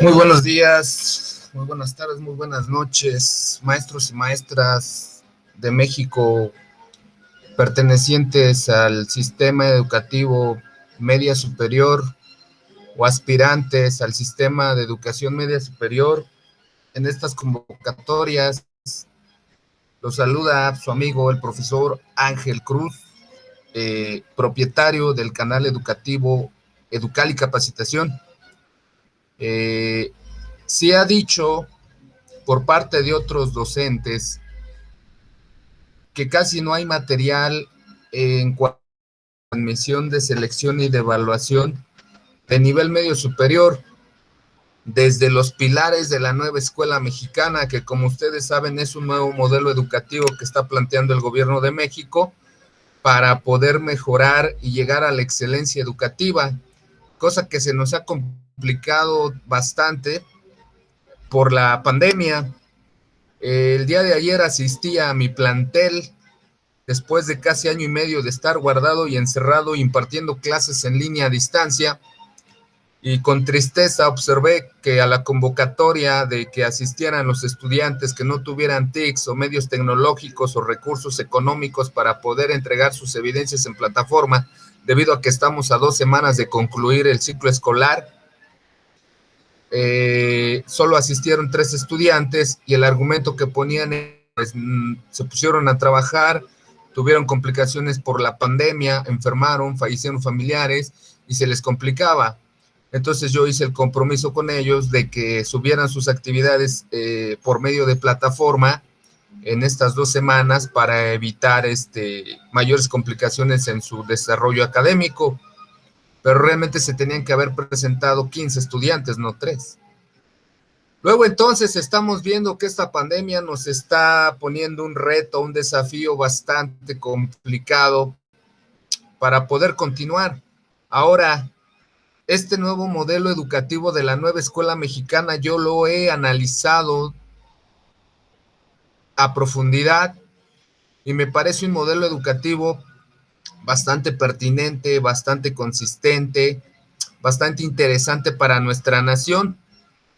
Muy buenos días, muy buenas tardes, muy buenas noches, maestros y maestras de México pertenecientes al sistema educativo media superior o aspirantes al sistema de educación media superior. En estas convocatorias los saluda su amigo el profesor Ángel Cruz, propietario del canal educativo Educal y Capacitación. Se ha dicho por parte de otros docentes que casi no hay material en cuanto a admisión de selección y de evaluación de nivel medio superior, desde los pilares de la nueva escuela mexicana, que como ustedes saben es un nuevo modelo educativo que está planteando el gobierno de México para poder mejorar y llegar a la excelencia educativa, cosa que se nos ha complicado bastante por la pandemia. El día de ayer asistí a mi plantel después de casi año y medio de estar guardado y encerrado impartiendo clases en línea a distancia, y con tristeza observé que a la convocatoria de que asistieran los estudiantes que no tuvieran TICs o medios tecnológicos o recursos económicos para poder entregar sus evidencias en plataforma, debido a que estamos a 2 semanas de concluir el ciclo escolar, solo asistieron 3 estudiantes y el argumento que ponían es, se pusieron a trabajar, tuvieron complicaciones por la pandemia, enfermaron, fallecieron familiares y se les complicaba. Entonces yo hice el compromiso con ellos de que subieran sus actividades por medio de plataforma en estas 2 semanas para evitar mayores complicaciones en su desarrollo académico. Pero realmente se tenían que haber presentado 15 estudiantes, no 3. Luego entonces estamos viendo que esta pandemia nos está poniendo un reto, un desafío bastante complicado para poder continuar. Ahora, este nuevo modelo educativo de la nueva escuela mexicana yo lo he analizado a profundidad y me parece un modelo educativo bastante pertinente, bastante consistente, bastante interesante para nuestra nación.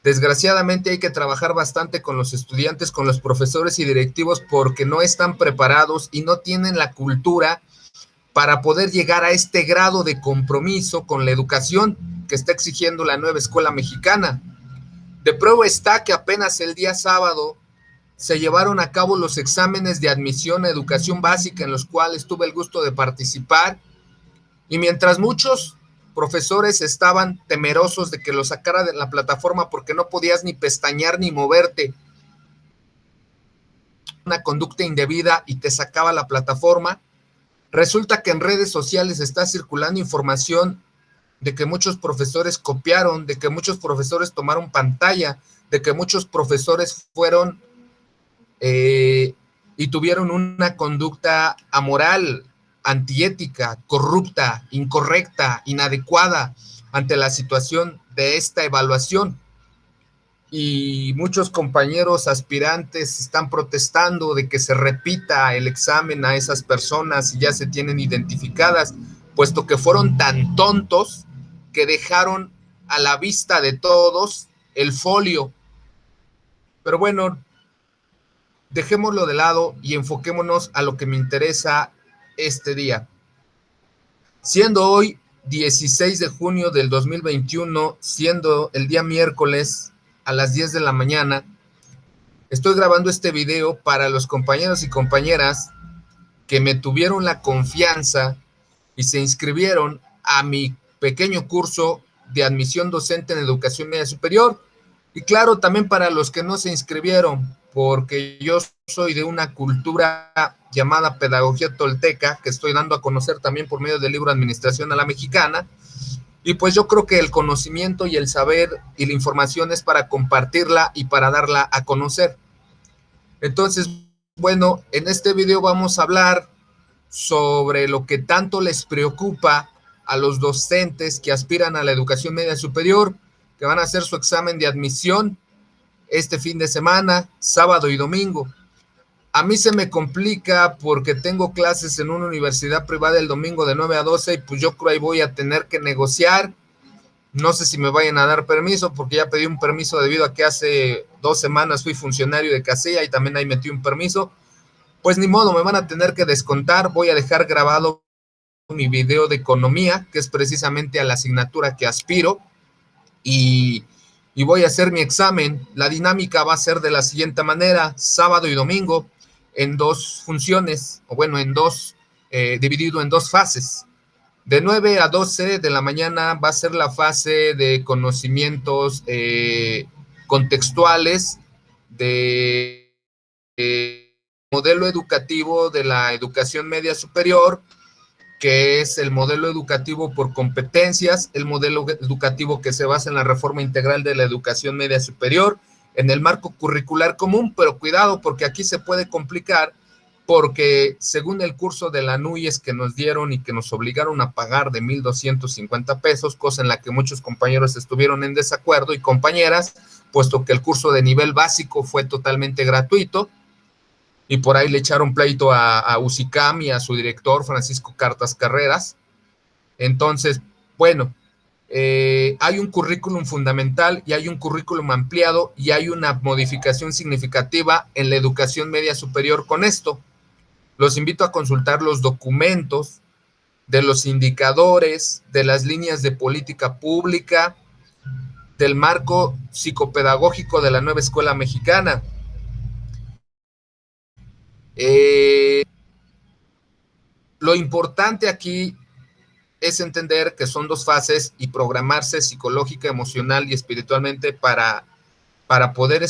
Desgraciadamente hay que trabajar bastante con los estudiantes, con los profesores y directivos porque no están preparados y no tienen la cultura para poder llegar a este grado de compromiso con la educación que está exigiendo la nueva escuela mexicana. De prueba está que apenas el día sábado se llevaron a cabo los exámenes de admisión a educación básica en los cuales tuve el gusto de participar, y mientras muchos profesores estaban temerosos de que lo sacara de la plataforma porque no podías ni pestañear ni moverte, una conducta indebida y te sacaba la plataforma, resulta que en redes sociales está circulando información de que muchos profesores copiaron, de que muchos profesores tomaron pantalla, de que muchos profesores fueron y tuvieron una conducta amoral, antiética, corrupta, incorrecta, inadecuada ante la situación de esta evaluación. Y muchos compañeros aspirantes están protestando de que se repita el examen a esas personas y ya se tienen identificadas, puesto que fueron tan tontos que dejaron a la vista de todos el folio. Pero bueno, dejémoslo de lado y enfoquémonos a lo que me interesa este día. Siendo hoy 16 de junio del 2021, siendo el día miércoles a las 10 de la mañana, estoy grabando este video para los compañeros y compañeras que me tuvieron la confianza y se inscribieron a mi pequeño curso de admisión docente en educación media superior. Y claro, también para los que no se inscribieron, porque yo soy de una cultura llamada pedagogía tolteca, que estoy dando a conocer también por medio del libro Administración a la Mexicana. Y pues yo creo que el conocimiento y el saber y la información es para compartirla y para darla a conocer. Entonces, bueno, en este video vamos a hablar sobre lo que tanto les preocupa a los docentes que aspiran a la educación media superior, que van a hacer su examen de admisión este fin de semana, sábado y domingo. A mí se me complica porque tengo clases en una universidad privada el domingo de 9 a 12 y pues yo creo ahí voy a tener que negociar. No sé si me vayan a dar permiso porque ya pedí un permiso debido a que hace 2 semanas fui funcionario de casilla y también ahí metí un permiso. Pues ni modo, me van a tener que descontar. Voy a dejar grabado mi video de economía, que es precisamente a la asignatura que aspiro, y voy a hacer mi examen. La dinámica va a ser de la siguiente manera: sábado y domingo en 2 funciones, o bueno, dividido en 2 fases. De 9 a 12 de la mañana va a ser la fase de conocimientos contextuales de modelo educativo de la educación media superior, que es el modelo educativo por competencias, el modelo educativo que se basa en la reforma integral de la educación media superior, en el marco curricular común, pero cuidado porque aquí se puede complicar, porque según el curso de la NUYES que nos dieron y que nos obligaron a pagar de 1,250 pesos, cosa en la que muchos compañeros estuvieron en desacuerdo y compañeras, puesto que el curso de nivel básico fue totalmente gratuito, y por ahí le echaron pleito a UCICAM y a su director, Francisco Cartas Carreras. Entonces, bueno, hay un currículum fundamental y hay un currículum ampliado y hay una modificación significativa en la educación media superior con esto. Los invito a consultar los documentos de los indicadores, de las líneas de política pública, del marco psicopedagógico de la nueva escuela mexicana. Lo importante aquí es entender que son 2 fases y programarse psicológica, emocional y espiritualmente para poder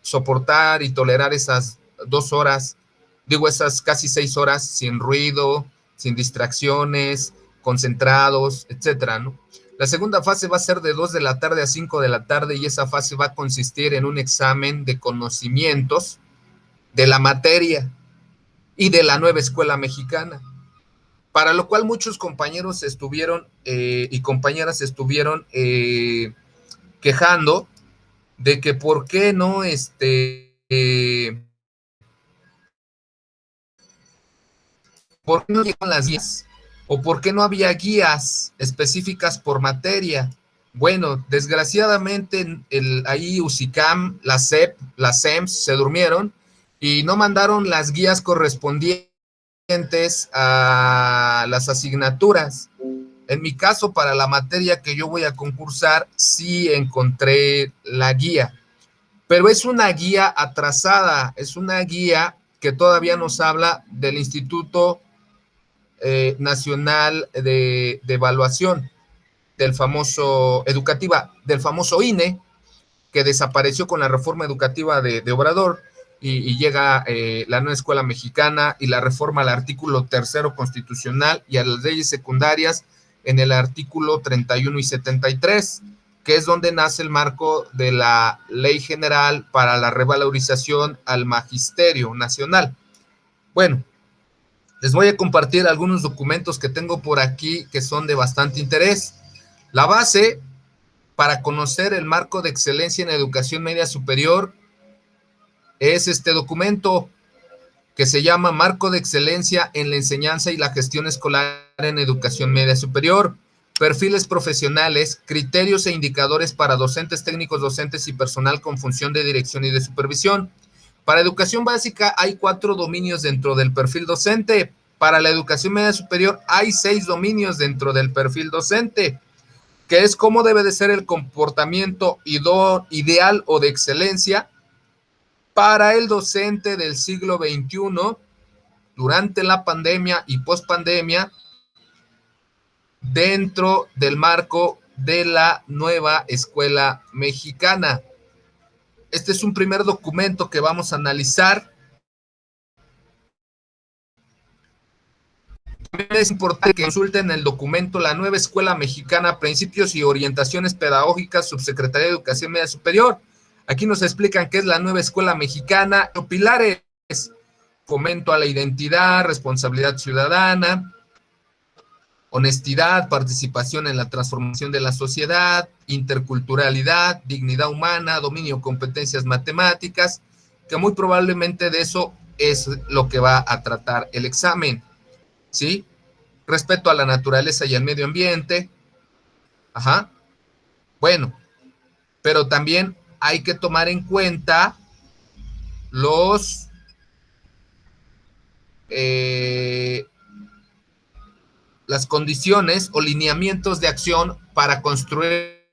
soportar y tolerar esas 2 horas, esas casi 6 horas sin ruido, sin distracciones, concentrados, etcétera, ¿no? La segunda fase va a ser de 2 de la tarde a 5 de la tarde y esa fase va a consistir en un examen de conocimientos de la materia y de la nueva escuela mexicana, para lo cual muchos compañeros y compañeras estuvieron quejando de que por qué no ¿por qué no llegan las guías? ¿O por qué no había guías específicas por materia? Bueno, desgraciadamente ahí UCICAM, la SEP, la SEMS se durmieron y no mandaron las guías correspondientes a las asignaturas. En mi caso, para la materia que yo voy a concursar, sí encontré la guía, pero es una guía atrasada, es una guía que todavía nos habla del Instituto Nacional de Evaluación, del famoso INE, que desapareció con la reforma educativa de Obrador, y llega la nueva escuela mexicana y la reforma al artículo 3º constitucional y a las leyes secundarias en el artículo 31 y 73, que es donde nace el marco de la Ley General para la revalorización al Magisterio Nacional. Bueno, les voy a compartir algunos documentos que tengo por aquí que son de bastante interés. La base para conocer el marco de excelencia en educación media superior es este documento que se llama Marco de Excelencia en la Enseñanza y la Gestión Escolar en Educación Media Superior, perfiles profesionales, criterios e indicadores para docentes, técnicos docentes y personal con función de dirección y de supervisión. Para educación básica hay 4 dominios dentro del perfil docente. Para la educación media superior hay 6 dominios dentro del perfil docente, que es cómo debe de ser el comportamiento ideal o de excelencia para el docente del siglo XXI durante la pandemia y pospandemia dentro del marco de la nueva escuela mexicana. Este es un primer documento que vamos a analizar. También es importante que consulten el documento La Nueva Escuela Mexicana, Principios y Orientaciones Pedagógicas, Subsecretaría de Educación Media Superior. Aquí nos explican qué es la Nueva Escuela Mexicana, los pilares: fomento a la identidad, responsabilidad ciudadana, honestidad, participación en la transformación de la sociedad, interculturalidad, dignidad humana, dominio de competencias matemáticas, que muy probablemente de eso es lo que va a tratar el examen, ¿sí? Respeto a la naturaleza y al medio ambiente. Ajá. Bueno, pero también hay que tomar en cuenta los las condiciones o lineamientos de acción para construir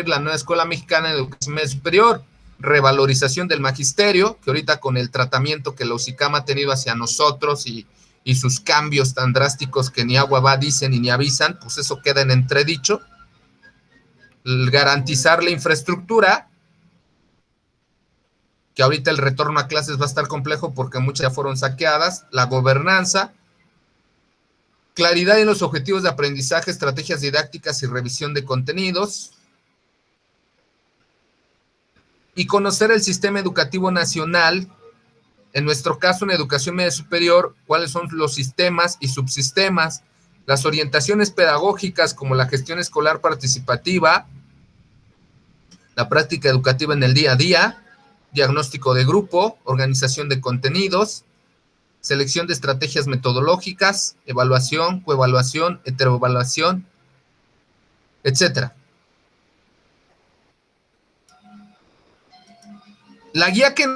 la nueva Escuela Mexicana de Educación Media Superior, revalorización del magisterio, que ahorita con el tratamiento que la UCICAM ha tenido hacia nosotros y sus cambios tan drásticos que ni agua va, dicen y ni avisan, pues eso queda en entredicho. Garantizar la infraestructura, que ahorita el retorno a clases va a estar complejo porque muchas ya fueron saqueadas, la gobernanza, claridad en los objetivos de aprendizaje, estrategias didácticas y revisión de contenidos, y conocer el sistema educativo nacional, en nuestro caso en educación media superior, cuáles son los sistemas y subsistemas, las orientaciones pedagógicas como la gestión escolar participativa, la práctica educativa en el día a día, diagnóstico de grupo, organización de contenidos, selección de estrategias metodológicas, evaluación, coevaluación, heteroevaluación, etcétera. La guía que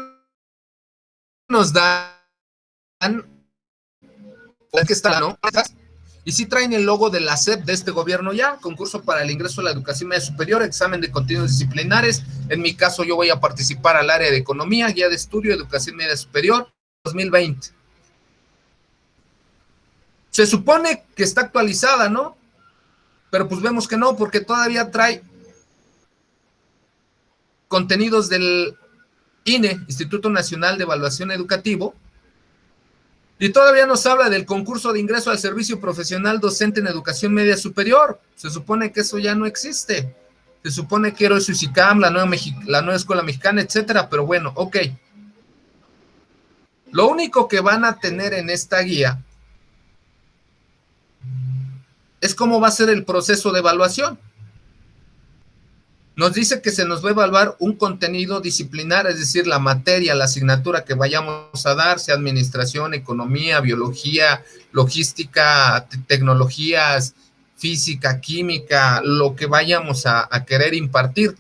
nos dan, que está, ¿no? Y sí traen el logo de la SEP de este gobierno ya, concurso para el ingreso a la educación media superior, examen de contenidos disciplinares. En mi caso yo voy a participar al área de economía, guía de estudio, educación media superior, 2020. Se supone que está actualizada, ¿no? Pero pues vemos que no, porque todavía trae contenidos del INE, Instituto Nacional de Evaluación Educativo, y todavía nos habla del concurso de ingreso al servicio profesional docente en educación media superior. Se supone que eso ya no existe. Se supone que era el UCICAM, la nueva Escuela Mexicana, etcétera, pero bueno, ok. Lo único que van a tener en esta guía es cómo va a ser el proceso de evaluación. Nos dice que se nos va a evaluar un contenido disciplinar, es decir, la materia, la asignatura que vayamos a dar, sea administración, economía, biología, logística, tecnologías, física, química, lo que vayamos a querer impartir.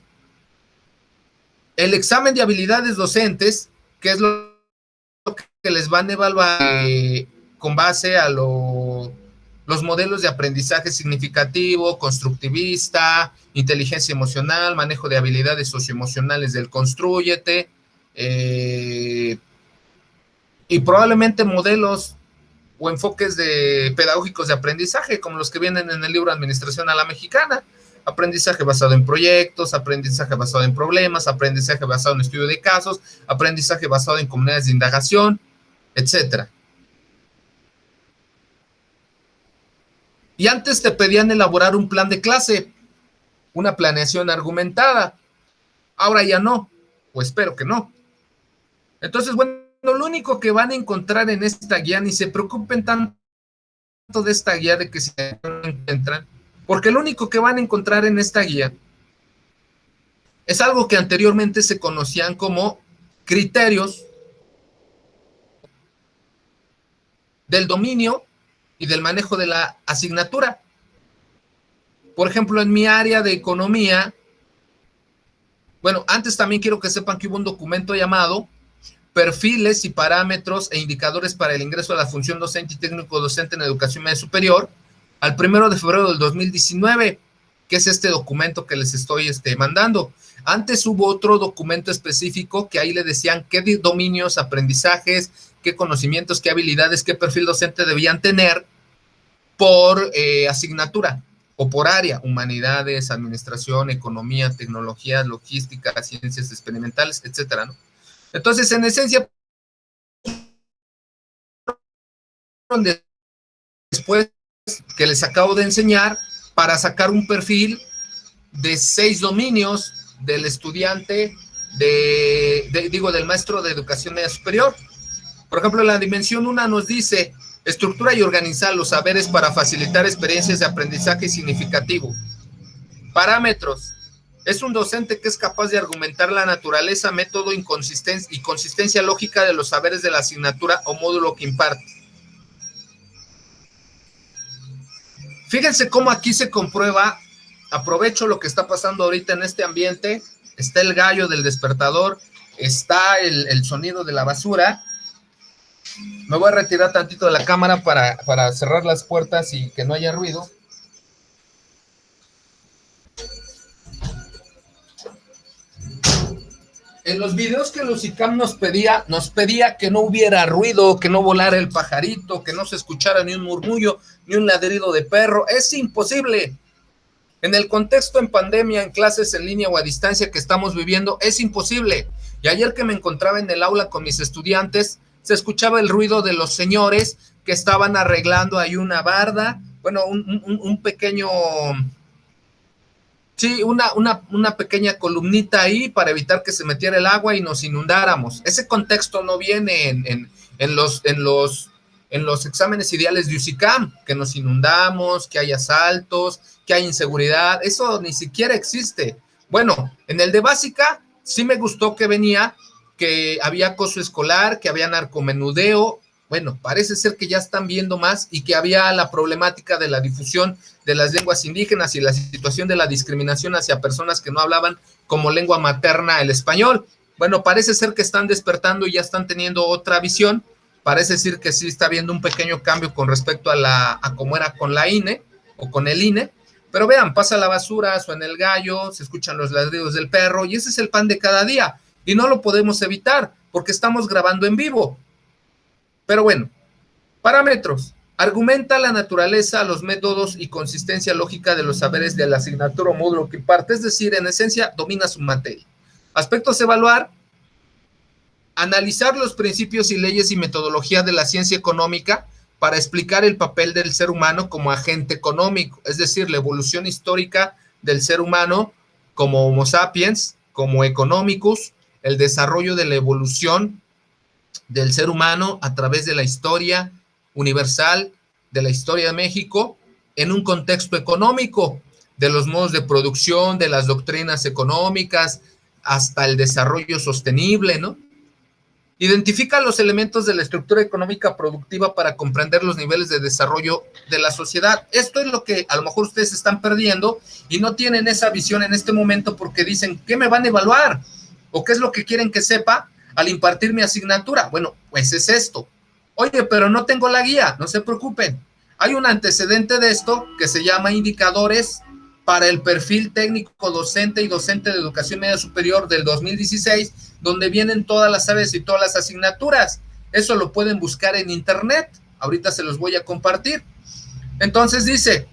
El examen de habilidades docentes, que es lo que les van a evaluar con base a los modelos de aprendizaje significativo, constructivista, inteligencia emocional, manejo de habilidades socioemocionales del Constrúyete, y probablemente modelos o enfoques pedagógicos de aprendizaje, como los que vienen en el libro Administración a la Mexicana. Aprendizaje basado en proyectos, aprendizaje basado en problemas, aprendizaje basado en estudio de casos, aprendizaje basado en comunidades de indagación, etcétera. Y antes te pedían elaborar un plan de clase, una planeación argumentada. Ahora ya no, o espero que no. Entonces, bueno, lo único que van a encontrar en esta guía, ni se preocupen tanto de esta guía de que se encuentran, porque lo único que van a encontrar en esta guía es algo que anteriormente se conocían como criterios del dominio y del manejo de la asignatura. Por ejemplo, en mi área de economía, bueno, antes también quiero que sepan que hubo un documento llamado Perfiles y Parámetros e Indicadores para el Ingreso a la Función Docente y Técnico Docente en Educación Media Superior, al 1 de febrero del 2019, que es este documento que les estoy mandando. Antes hubo otro documento específico que ahí le decían qué dominios, aprendizajes, qué conocimientos, qué habilidades, qué perfil docente debían tener por asignatura o por área: humanidades, administración, economía, tecnología, logística, ciencias experimentales, etcétera, ¿no? Entonces, en esencia, después que les acabo de enseñar, para sacar un perfil de 6 dominios del estudiante, del maestro de educación media superior. Por ejemplo, la dimensión 1 nos dice: estructura y organizar los saberes para facilitar experiencias de aprendizaje significativo. Parámetros: Es un docente que es capaz de argumentar la naturaleza, método y consistencia lógica de los saberes de la asignatura o módulo que imparte. Fíjense cómo aquí se comprueba, aprovecho lo que está pasando ahorita en este ambiente, está el gallo del despertador, está el sonido de la basura. Me voy a retirar tantito de la cámara para cerrar las puertas y que no haya ruido. En los videos que Lucicam nos pedía que no hubiera ruido, que no volara el pajarito, que no se escuchara ni un murmullo, ni un ladrido de perro. Es imposible. En el contexto en pandemia, en clases en línea o a distancia que estamos viviendo, es imposible. Y ayer que me encontraba en el aula con mis estudiantes, se escuchaba el ruido de los señores que estaban arreglando ahí una barda, bueno, un pequeño... Sí, una pequeña columnita ahí para evitar que se metiera el agua y nos inundáramos. Ese contexto no viene en los exámenes ideales de UCICAM, que nos inundamos, que hay asaltos, que hay inseguridad. Eso ni siquiera existe. Bueno, en el de básica sí me gustó que venía, que había acoso escolar, que había narcomenudeo. Bueno, parece ser que ya están viendo más y que había la problemática de la difusión de las lenguas indígenas y la situación de la discriminación hacia personas que no hablaban como lengua materna el español. Bueno, parece ser que están despertando y ya están teniendo otra visión. Parece decir que sí está habiendo un pequeño cambio con respecto a cómo era con la INE o con el INE. Pero vean, pasa la basura, suena el gallo, se escuchan los ladridos del perro y ese es el pan de cada día. Y no lo podemos evitar porque estamos grabando en vivo. Pero bueno, parámetros. Argumenta la naturaleza, los métodos y consistencia lógica de los saberes de la asignatura o módulo que imparte, es decir, en esencia, domina su materia. Aspectos a evaluar, analizar los principios y leyes y metodología de la ciencia económica para explicar el papel del ser humano como agente económico, es decir, la evolución histórica del ser humano como Homo sapiens, como economicus, el desarrollo de la evolución del ser humano a través de la historia universal, de la historia de México, en un contexto económico, de los modos de producción, de las doctrinas económicas, hasta el desarrollo sostenible, ¿no? Identifica los elementos de la estructura económica productiva para comprender los niveles de desarrollo de la sociedad. Esto es lo que a lo mejor ustedes están perdiendo y no tienen esa visión en este momento porque dicen, ¿qué me van a evaluar? ¿O qué es lo que quieren que sepa al impartir mi asignatura? Bueno, pues es esto. Oye, pero no tengo la guía, no se preocupen. Hay un antecedente de esto que se llama indicadores para el perfil técnico docente y docente de educación media superior del 2016, donde vienen todas las áreas y todas las asignaturas. Eso lo pueden buscar en internet. Ahorita se los voy a compartir. Entonces dice,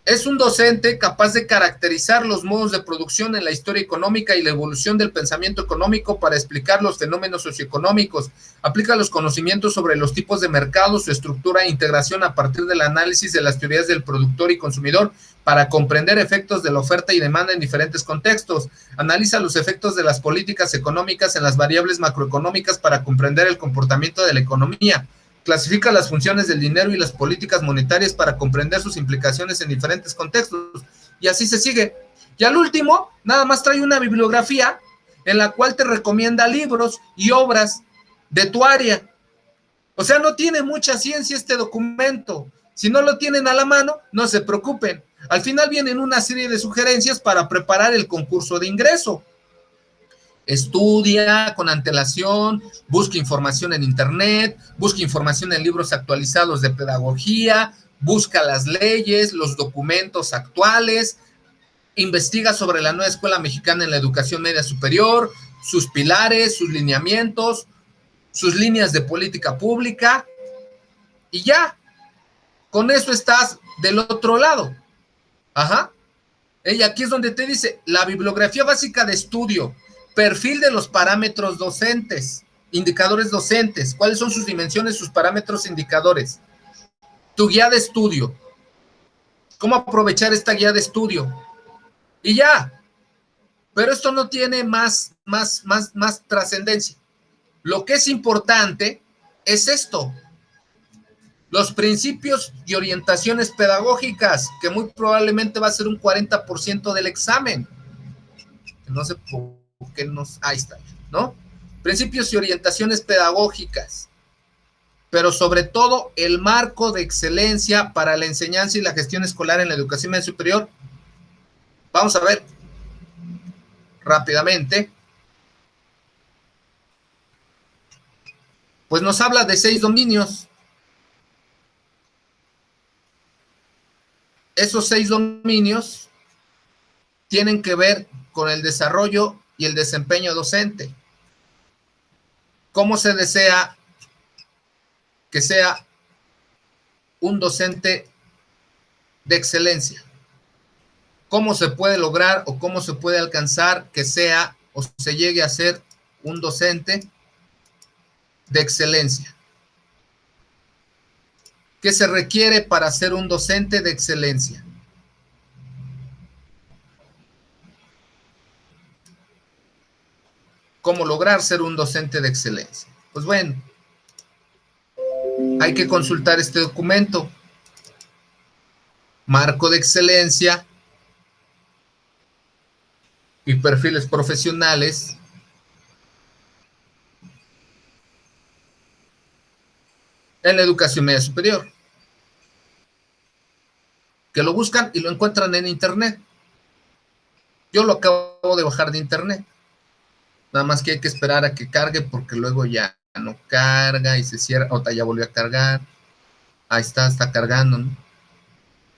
es un docente capaz de caracterizar los modos de producción en la historia económica y la evolución del pensamiento económico para explicar los fenómenos socioeconómicos. Aplica los conocimientos sobre los tipos de mercado, su estructura e integración a partir del análisis de las teorías del productor y consumidor para comprender efectos de la oferta y demanda en diferentes contextos. Analiza los efectos de las políticas económicas en las variables macroeconómicas para comprender el comportamiento de la economía. Clasifica las funciones del dinero y las políticas monetarias para comprender sus implicaciones en diferentes contextos. Y así se sigue. Y al último, nada más trae una bibliografía en la cual te recomienda libros y obras de tu área. O sea, no tiene mucha ciencia este documento. Si no lo tienen a la mano, no se preocupen. Al final vienen una serie de sugerencias para preparar el concurso de ingreso. Estudia con antelación, busca información en internet, busca información en libros actualizados de pedagogía, busca las leyes, los documentos actuales, investiga sobre la nueva escuela mexicana en la educación media superior, sus pilares, sus lineamientos, sus líneas de política pública y ya, con eso estás del otro lado. Ajá. Y aquí es donde te dice la bibliografía básica de estudio, perfil de los parámetros docentes, indicadores docentes, cuáles son sus dimensiones, sus parámetros indicadores, tu guía de estudio, cómo aprovechar esta guía de estudio y ya. Pero esto no tiene más trascendencia. Lo que es importante es esto. Los principios y orientaciones pedagógicas, que muy probablemente va a ser un 40% del examen. No sé por qué nos... Ahí está, ¿no? Principios y orientaciones pedagógicas, pero sobre todo el marco de excelencia para la enseñanza y la gestión escolar en la educación media superior. Vamos a ver rápidamente. Pues nos habla de 6 dominios. Esos 6 dominios tienen que ver con el desarrollo y el desempeño docente. ¿Cómo se desea que sea un docente de excelencia? ¿Cómo se puede lograr o cómo se puede alcanzar que sea o se llegue a ser un docente de excelencia? ¿Qué se requiere para ser un docente de excelencia? ¿Cómo lograr ser un docente de excelencia? Pues bueno, hay que consultar este documento. Marco de excelencia y perfiles profesionales en la educación media superior, que lo buscan y lo encuentran en internet. Yo lo acabo de bajar de internet, nada más que hay que esperar a que cargue porque luego ya no carga y se cierra, otra ya volvió a cargar, ahí está cargando, ¿no?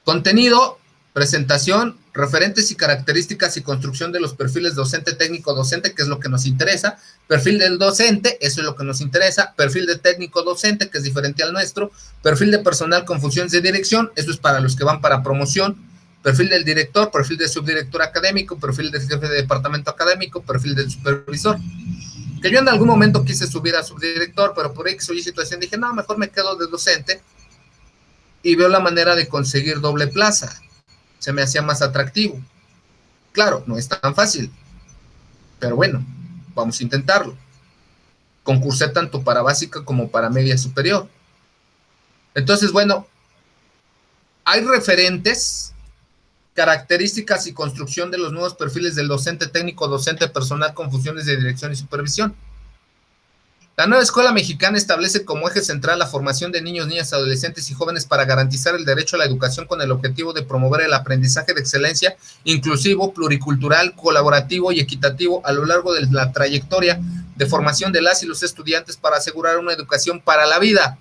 Contenido, presentación, referentes y características y construcción de los perfiles docente, técnico, docente, que es lo que nos interesa. Perfil del docente, eso es lo que nos interesa. Perfil de técnico docente, que es diferente al nuestro. Perfil de personal con funciones de dirección, eso es para los que van para promoción. Perfil del director, perfil del subdirector académico, perfil del jefe de departamento académico, perfil del supervisor. Que yo en algún momento quise subir a subdirector, pero por X o Y situación dije, no, mejor me quedo de docente y veo la manera de conseguir doble plaza. Se me hacía más atractivo. Claro, no es tan fácil, pero bueno, vamos a intentarlo. Concursé tanto para básica como para media superior. Entonces, bueno, hay referentes, características y construcción de los nuevos perfiles del docente técnico, docente personal con funciones de dirección y supervisión. La nueva escuela mexicana establece como eje central la formación de niños, niñas, adolescentes y jóvenes para garantizar el derecho a la educación con el objetivo de promover el aprendizaje de excelencia, inclusivo, pluricultural, colaborativo y equitativo a lo largo de la trayectoria de formación de las y los estudiantes para asegurar una educación para la vida.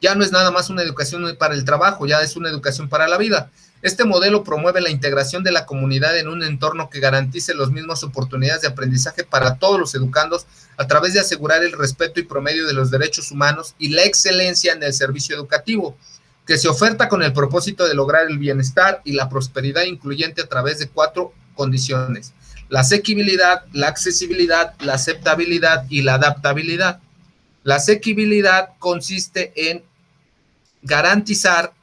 Ya no es nada más una educación para el trabajo, ya es una educación para la vida. Este modelo promueve la integración de la comunidad en un entorno que garantice las mismas oportunidades de aprendizaje para todos los educandos a través de asegurar el respeto y promedio de los derechos humanos y la excelencia en el servicio educativo, que se oferta con el propósito de lograr el bienestar y la prosperidad incluyente a través de 4 condiciones: la asequibilidad, la accesibilidad, la aceptabilidad y la adaptabilidad. La asequibilidad consiste en garantizar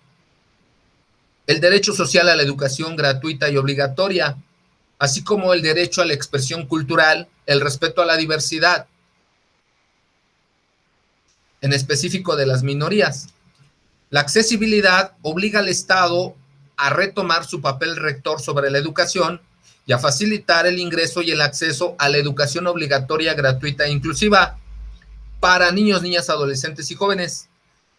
el derecho social a la educación gratuita y obligatoria, así como el derecho a la expresión cultural, el respeto a la diversidad, en específico de las minorías. La accesibilidad obliga al Estado a retomar su papel rector sobre la educación y a facilitar el ingreso y el acceso a la educación obligatoria, gratuita e inclusiva para niños, niñas, adolescentes y jóvenes.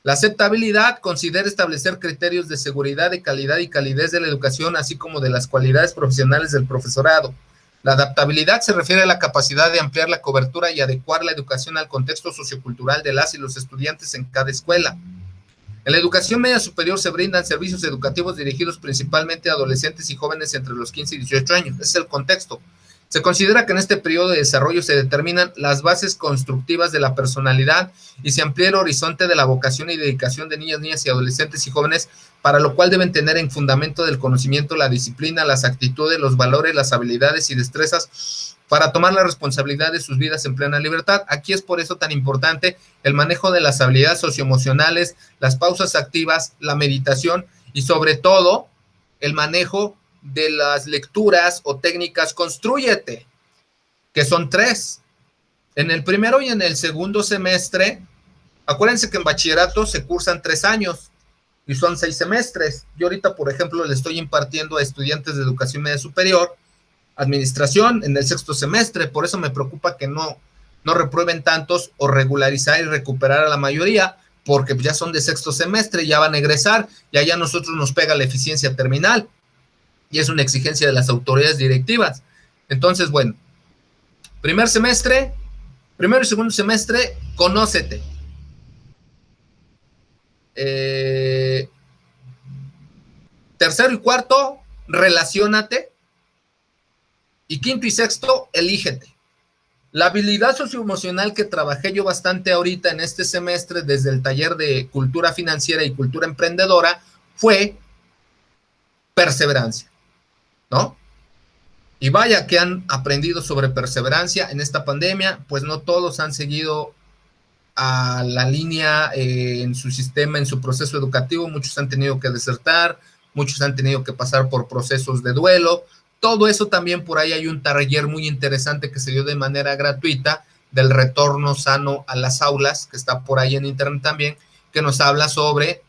La aceptabilidad considera establecer criterios de seguridad, de calidad y calidez de la educación, así como de las cualidades profesionales del profesorado. La adaptabilidad se refiere a la capacidad de ampliar la cobertura y adecuar la educación al contexto sociocultural de las y los estudiantes en cada escuela. En la educación media superior se brindan servicios educativos dirigidos principalmente a adolescentes y jóvenes entre los 15 y 18 años. Ese es el contexto. Se considera que en este periodo de desarrollo se determinan las bases constructivas de la personalidad y se amplía el horizonte de la vocación y dedicación de niñas, niñas y adolescentes y jóvenes, para lo cual deben tener en fundamento del conocimiento la disciplina, las actitudes, los valores, las habilidades y destrezas para tomar la responsabilidad de sus vidas en plena libertad. Aquí es por eso tan importante el manejo de las habilidades socioemocionales, las pausas activas, la meditación y sobre todo el manejo de las lecturas o técnicas Constrúyete, que son 3. En el primero y en el segundo semestre Acuérdense que en bachillerato se cursan 3 años y son 6 semestres. Yo ahorita, por ejemplo, le estoy impartiendo a estudiantes de educación media superior administración en el 6º semestre, por eso me preocupa que no reprueben tantos o regularizar y recuperar a la mayoría, porque ya son de 6º semestre, ya van a egresar, y allá a nosotros nos pega la eficiencia terminal, y es una exigencia de las autoridades directivas. Entonces, bueno, primero y segundo semestre, conócete. Tercero y cuarto, relaciónate. Y quinto y sexto, elígete. La habilidad socioemocional que trabajé yo bastante ahorita en este semestre desde el taller de cultura financiera y cultura emprendedora fue perseverancia, ¿no? Y vaya que han aprendido sobre perseverancia en esta pandemia, pues no todos han seguido a la línea en su sistema, en su proceso educativo, muchos han tenido que desertar, muchos han tenido que pasar por procesos de duelo. Todo eso también por ahí hay un taller muy interesante que se dio de manera gratuita del retorno sano a las aulas, que está por ahí en internet también, que nos habla sobre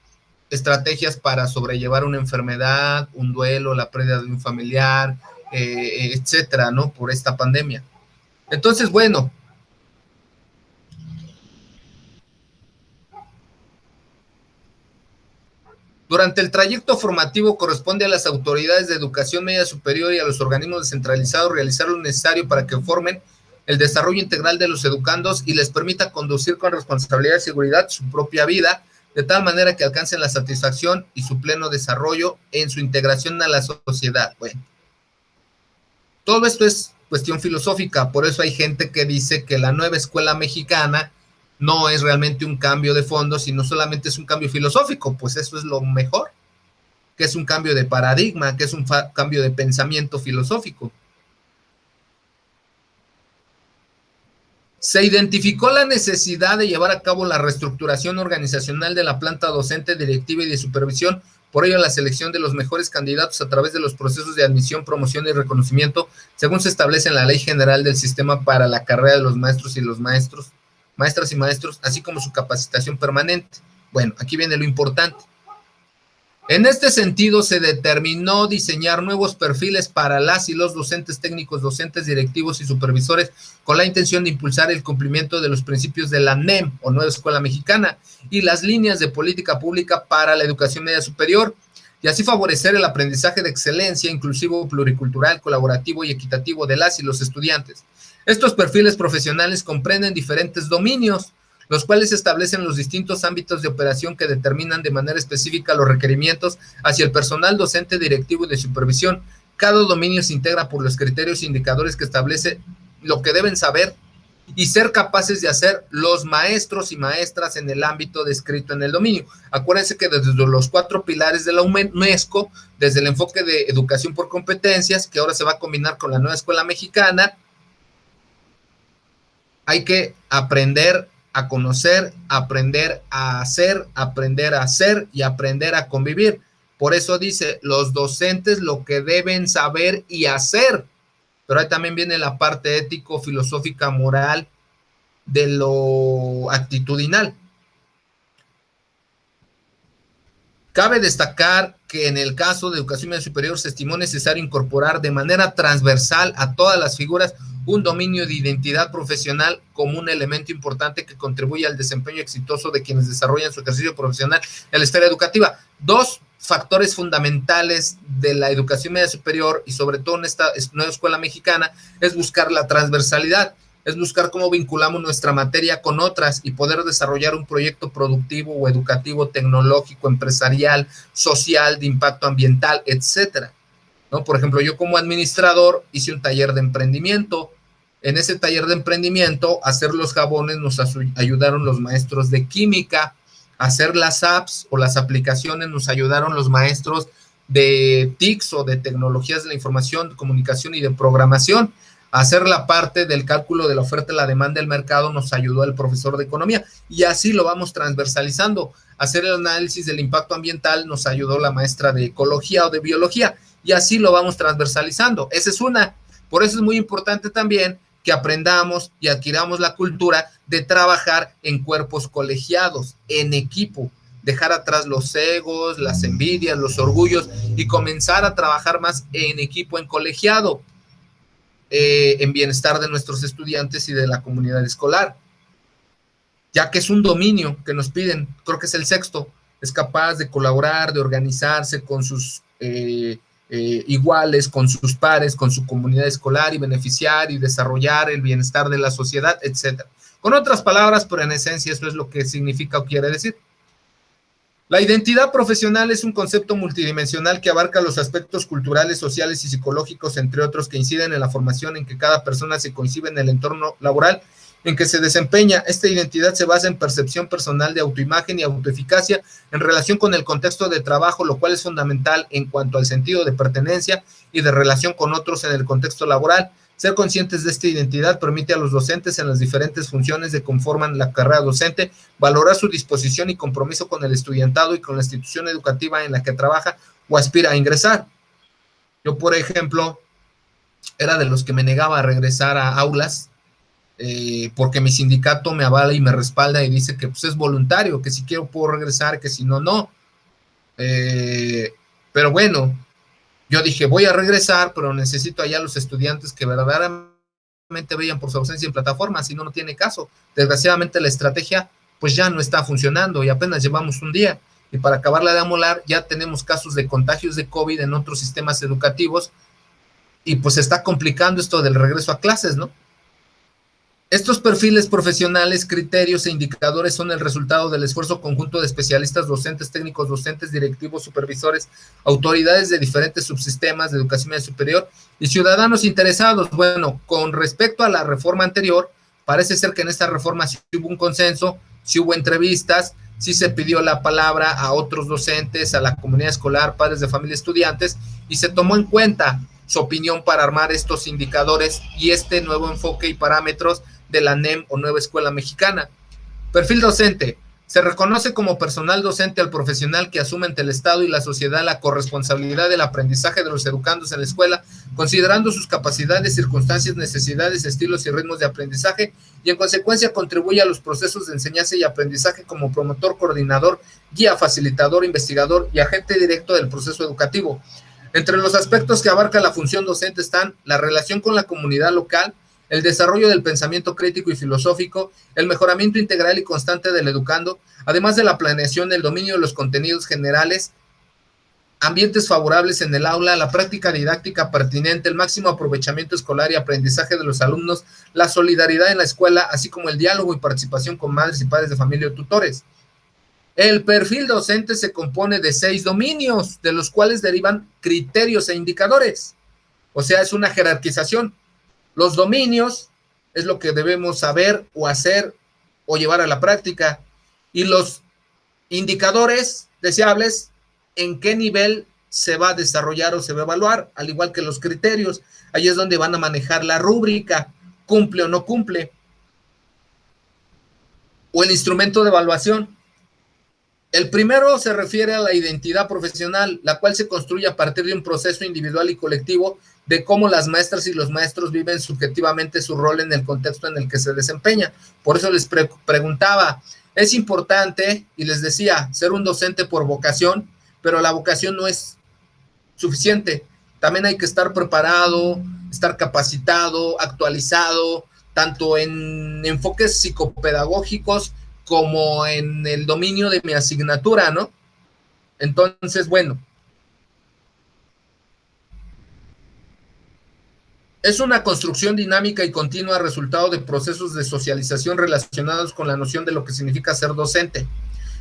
estrategias para sobrellevar una enfermedad, un duelo, la pérdida de un familiar, etcétera, ¿no? Por esta pandemia. Entonces, bueno, durante el trayecto formativo corresponde a las autoridades de educación media superior y a los organismos descentralizados realizar lo necesario para que formen el desarrollo integral de los educandos y les permita conducir con responsabilidad y seguridad su propia vida, de tal manera que alcancen la satisfacción y su pleno desarrollo en su integración a la sociedad. Bueno, todo esto es cuestión filosófica, por eso hay gente que dice que la nueva escuela mexicana no es realmente un cambio de fondo, sino solamente es un cambio filosófico, pues eso es lo mejor, que es un cambio de paradigma, que es un cambio de pensamiento filosófico. Se identificó la necesidad de llevar a cabo la reestructuración organizacional de la planta docente, directiva y de supervisión, por ello la selección de los mejores candidatos a través de los procesos de admisión, promoción y reconocimiento, según se establece en la Ley General del Sistema para la Carrera de los Maestros y los Maestros, maestras y maestros, así como su capacitación permanente. Bueno, aquí viene lo importante. En este sentido, se determinó diseñar nuevos perfiles para las y los docentes técnicos, docentes directivos y supervisores, con la intención de impulsar el cumplimiento de los principios de la NEM, o Nueva Escuela Mexicana, y las líneas de política pública para la educación media superior, y así favorecer el aprendizaje de excelencia, inclusivo, pluricultural, colaborativo y equitativo de las y los estudiantes. Estos perfiles profesionales comprenden diferentes dominios, los cuales establecen los distintos ámbitos de operación que determinan de manera específica los requerimientos hacia el personal docente, directivo y de supervisión. Cada dominio se integra por los criterios e indicadores que establece lo que deben saber y ser capaces de hacer los maestros y maestras en el ámbito descrito en el dominio. Acuérdense que desde los 4 pilares de la UNESCO, desde el enfoque de educación por competencias, que ahora se va a combinar con la Nueva Escuela Mexicana, hay que aprender a conocer, aprender a hacer y aprender a convivir. Por eso dice, los docentes lo que deben saber y hacer. Pero ahí también viene la parte ético, filosófica, moral, de lo actitudinal. Cabe destacar que en el caso de educación media superior se estimó necesario incorporar de manera transversal a todas las figuras un dominio de identidad profesional como un elemento importante que contribuye al desempeño exitoso de quienes desarrollan su ejercicio profesional en la esfera educativa. 2 factores fundamentales de la educación media superior y sobre todo en esta nueva escuela mexicana es buscar la transversalidad, es buscar cómo vinculamos nuestra materia con otras y poder desarrollar un proyecto productivo o educativo, tecnológico, empresarial, social, de impacto ambiental, etcétera, ¿no? Por ejemplo, yo como administrador hice un taller de emprendimiento. En ese taller de emprendimiento, a hacer los jabones nos ayudaron los maestros de química, a hacer las apps o las aplicaciones nos ayudaron los maestros de TICS o de tecnologías de la información, de comunicación y de programación. A hacer la parte del cálculo de la oferta y la demanda del mercado nos ayudó el profesor de economía y así lo vamos transversalizando. A hacer el análisis del impacto ambiental nos ayudó la maestra de ecología o de biología y así lo vamos transversalizando. Esa es una. Por eso es muy importante también que aprendamos y adquiramos la cultura de trabajar en cuerpos colegiados, en equipo, dejar atrás los egos, las envidias, los orgullos y comenzar a trabajar más en equipo, en colegiado, en bienestar de nuestros estudiantes y de la comunidad escolar, ya que es un dominio que nos piden, creo que es el sexto, es capaz de colaborar, de organizarse con sus iguales, con sus pares, con su comunidad escolar y beneficiar y desarrollar el bienestar de la sociedad, etcétera. Con otras palabras, pero en esencia eso es lo que significa o quiere decir. La identidad profesional es un concepto multidimensional que abarca los aspectos culturales, sociales y psicológicos, entre otros, que inciden en la formación en que cada persona se concibe en el entorno laboral en que se desempeña. Esta identidad se basa en percepción personal de autoimagen y autoeficacia en relación con el contexto de trabajo, lo cual es fundamental en cuanto al sentido de pertenencia y de relación con otros en el contexto laboral. Ser conscientes de esta identidad permite a los docentes en las diferentes funciones que conforman la carrera docente valorar su disposición y compromiso con el estudiantado y con la institución educativa en la que trabaja o aspira a ingresar. Yo, por ejemplo, era de los que me negaba a regresar a aulas porque mi sindicato me avala y me respalda y dice que pues, es voluntario, que si quiero puedo regresar, que si no, no. Pero bueno, yo dije, voy a regresar, pero necesito allá los estudiantes que verdaderamente vean por su ausencia en plataforma, si no, no tiene caso. Desgraciadamente la estrategia pues ya no está funcionando y apenas llevamos un día. Y para acabarla de amolar, ya tenemos casos de contagios de COVID en otros sistemas educativos y pues se está complicando esto del regreso a clases, ¿no? Estos perfiles profesionales, criterios e indicadores son el resultado del esfuerzo conjunto de especialistas, docentes, técnicos, docentes, directivos, supervisores, autoridades de diferentes subsistemas de educación media superior y ciudadanos interesados. Bueno, con respecto a la reforma anterior, parece ser que en esta reforma sí hubo un consenso, sí hubo entrevistas, sí se pidió la palabra a otros docentes, a la comunidad escolar, padres de familia, estudiantes, y se tomó en cuenta su opinión para armar estos indicadores y este nuevo enfoque y parámetros de la NEM o Nueva Escuela Mexicana. Perfil docente. Se reconoce como personal docente al profesional que asume ante el Estado y la sociedad la corresponsabilidad del aprendizaje de los educandos en la escuela, considerando sus capacidades, circunstancias, necesidades, estilos y ritmos de aprendizaje, y en consecuencia contribuye a los procesos de enseñanza y aprendizaje como promotor, coordinador, guía, facilitador, investigador y agente directo del proceso educativo. Entre los aspectos que abarca la función docente están la relación con la comunidad local, el desarrollo del pensamiento crítico y filosófico, el mejoramiento integral y constante del educando, además de la planeación, el dominio de los contenidos generales, ambientes favorables en el aula, la práctica didáctica pertinente, el máximo aprovechamiento escolar y aprendizaje de los alumnos, la solidaridad en la escuela, así como el diálogo y participación con madres y padres de familia o tutores. El perfil docente se compone de 6 dominios, de los cuales derivan criterios e indicadores. O sea, es una jerarquización. Los dominios es lo que debemos saber o hacer o llevar a la práctica. Y los indicadores deseables, en qué nivel se va a desarrollar o se va a evaluar, al igual que los criterios. Ahí es donde van a manejar la rúbrica, cumple o no cumple. O el instrumento de evaluación. El primero se refiere a la identidad profesional, la cual se construye a partir de un proceso individual y colectivo de cómo las maestras y los maestros viven subjetivamente su rol en el contexto en el que se desempeña. Por eso les preguntaba, es importante, y les decía, ser un docente por vocación, pero la vocación no es suficiente. También hay que estar preparado, estar capacitado, actualizado, tanto en enfoques psicopedagógicos como en el dominio de mi asignatura, ¿no? Entonces, bueno, es una construcción dinámica y continua resultado de procesos de socialización relacionados con la noción de lo que significa ser docente.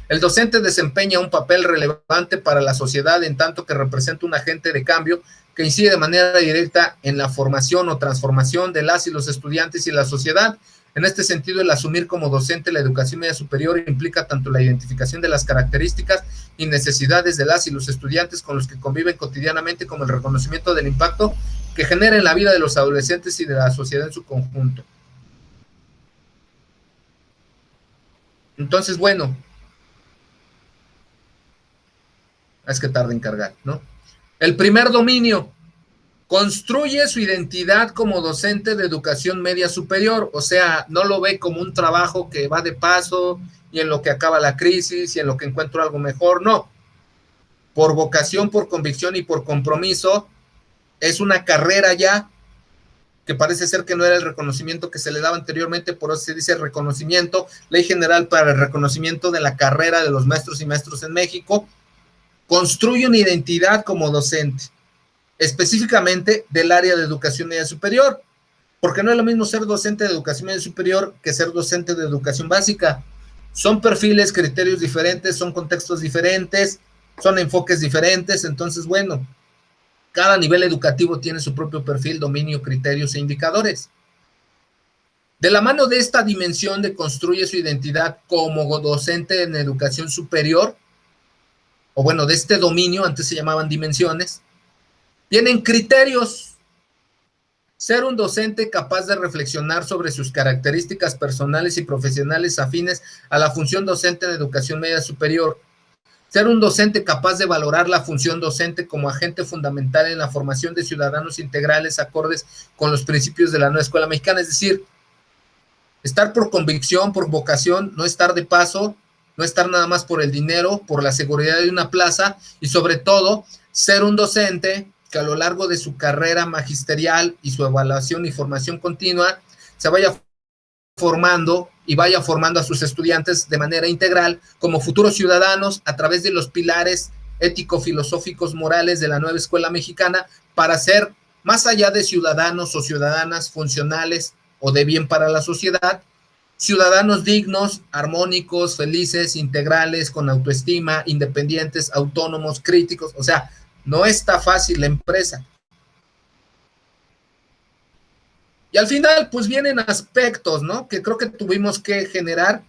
El docente desempeña un papel relevante para la sociedad en tanto que representa un agente de cambio que incide de manera directa en la formación o transformación de las y los estudiantes y la sociedad. En este sentido, el asumir como docente la educación media superior implica tanto la identificación de las características y necesidades de las y los estudiantes con los que conviven cotidianamente, como el reconocimiento del impacto que genera en la vida de los adolescentes y de la sociedad en su conjunto. Entonces, bueno, es que tarda en cargar, ¿no? El primer dominio Construye su identidad como docente de educación media superior, o sea, no lo ve como un trabajo que va de paso y en lo que acaba la crisis y en lo que encuentro algo mejor, no. Por vocación, por convicción y por compromiso, es una carrera ya que parece ser que no era el reconocimiento que se le daba anteriormente, por eso se dice reconocimiento, Ley General para el Reconocimiento de la Carrera de los Maestros y Maestros en México. Construye una identidad como docente, específicamente del área de educación media superior, porque no es lo mismo ser docente de educación media superior que ser docente de educación básica. Son perfiles, criterios diferentes, son contextos diferentes, son enfoques diferentes, entonces, bueno, cada nivel educativo tiene su propio perfil, dominio, criterios e indicadores. De la mano de esta dimensión de construye su identidad como docente en educación superior, o bueno, de este dominio, antes se llamaban dimensiones, vienen criterios. Ser un docente capaz de reflexionar sobre sus características personales y profesionales afines a la función docente en educación media superior. Ser un docente capaz de valorar la función docente como agente fundamental en la formación de ciudadanos integrales acordes con los principios de la nueva escuela mexicana. Es decir, estar por convicción, por vocación, no estar de paso, no estar nada más por el dinero, por la seguridad de una plaza y sobre todo ser un docente que a lo largo de su carrera magisterial y su evaluación y formación continua se vaya formando y vaya formando a sus estudiantes de manera integral como futuros ciudadanos a través de los pilares ético-filosóficos morales de la nueva escuela mexicana para ser, más allá de ciudadanos o ciudadanas funcionales o de bien para la sociedad, ciudadanos dignos, armónicos, felices, integrales, con autoestima, independientes, autónomos, críticos. O sea, no está fácil la empresa. Y al final, pues vienen aspectos, ¿no? Que creo que tuvimos que generar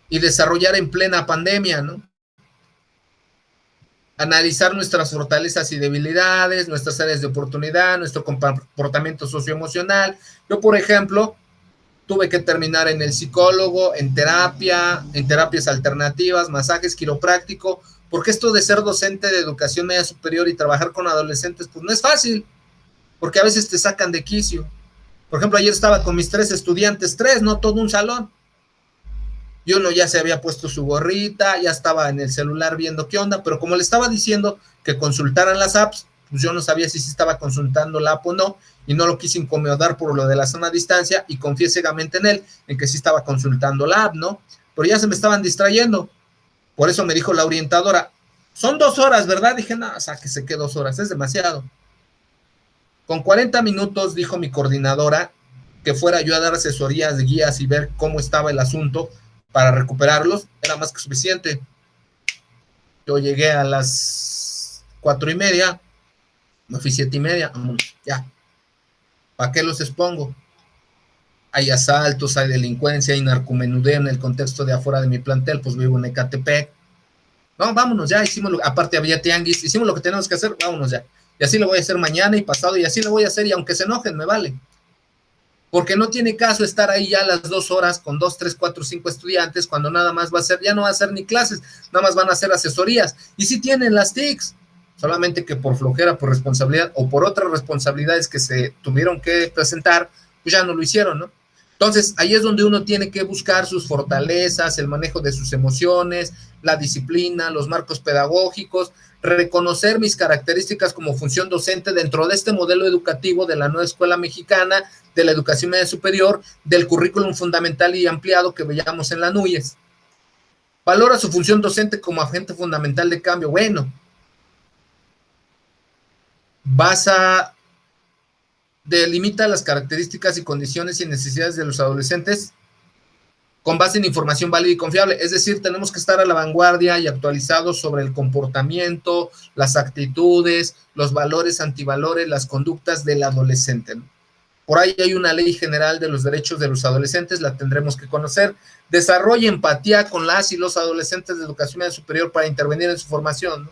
y desarrollar en plena pandemia, ¿no? Analizar nuestras fortalezas y debilidades, nuestras áreas de oportunidad, nuestro comportamiento socioemocional. Yo, por ejemplo, tuve que terminar en el psicólogo, en terapias alternativas, masajes, quiropráctico, porque esto de ser docente de educación media superior y trabajar con adolescentes, pues no es fácil, porque a veces te sacan de quicio. Por ejemplo, ayer estaba con mis 3 estudiantes, 3, no todo un salón. Y uno ya se había puesto su gorrita, ya estaba en el celular viendo qué onda, pero como le estaba diciendo que consultaran las apps, pues yo no sabía si estaba consultando la app o no, y no lo quise incomodar por lo de la sana distancia, y confié ciegamente en él, en que sí estaba consultando la app, ¿no? Pero ya se me estaban distrayendo. Por eso me dijo la orientadora, son 2 horas, ¿verdad? Dije, no, o sea, que se quede 2 horas, es demasiado. Con 40 minutos, dijo mi coordinadora, que fuera yo a dar asesorías, guías y ver cómo estaba el asunto para recuperarlos, era más que suficiente. Yo llegué a las 4:30, me fui 7:30, ya. ¿Para qué los expongo? Hay asaltos, hay delincuencia, hay narcomenudeo en el contexto de afuera de mi plantel, pues vivo en Ecatepec. No, vámonos ya, aparte había tianguis, hicimos lo que tenemos que hacer, vámonos ya. Y así lo voy a hacer mañana y pasado, y así lo voy a hacer, y aunque se enojen, me vale. Porque no tiene caso estar ahí ya las 2 horas con 2, 3, 4, 5 estudiantes cuando nada más va a ser, ya no va a ser ni clases, nada más van a hacer asesorías. Y sí tienen las TICs, solamente que por flojera, por responsabilidad o por otras responsabilidades que se tuvieron que presentar, pues ya no lo hicieron, ¿no? Entonces, ahí es donde uno tiene que buscar sus fortalezas, el manejo de sus emociones, la disciplina, los marcos pedagógicos, reconocer mis características como función docente dentro de este modelo educativo de la nueva escuela mexicana, de la educación media superior, del currículum fundamental y ampliado que veíamos en la NUYES. Valora su función docente como agente fundamental de cambio. Bueno, delimita las características y condiciones y necesidades de los adolescentes con base en información válida y confiable. Es decir, tenemos que estar a la vanguardia y actualizados sobre el comportamiento, las actitudes, los valores, antivalores, las conductas del adolescente, ¿no? Por ahí hay una ley general de los derechos de los adolescentes, la tendremos que conocer. Desarrolla empatía con las y los adolescentes de educación media superior para intervenir en su formación, ¿no?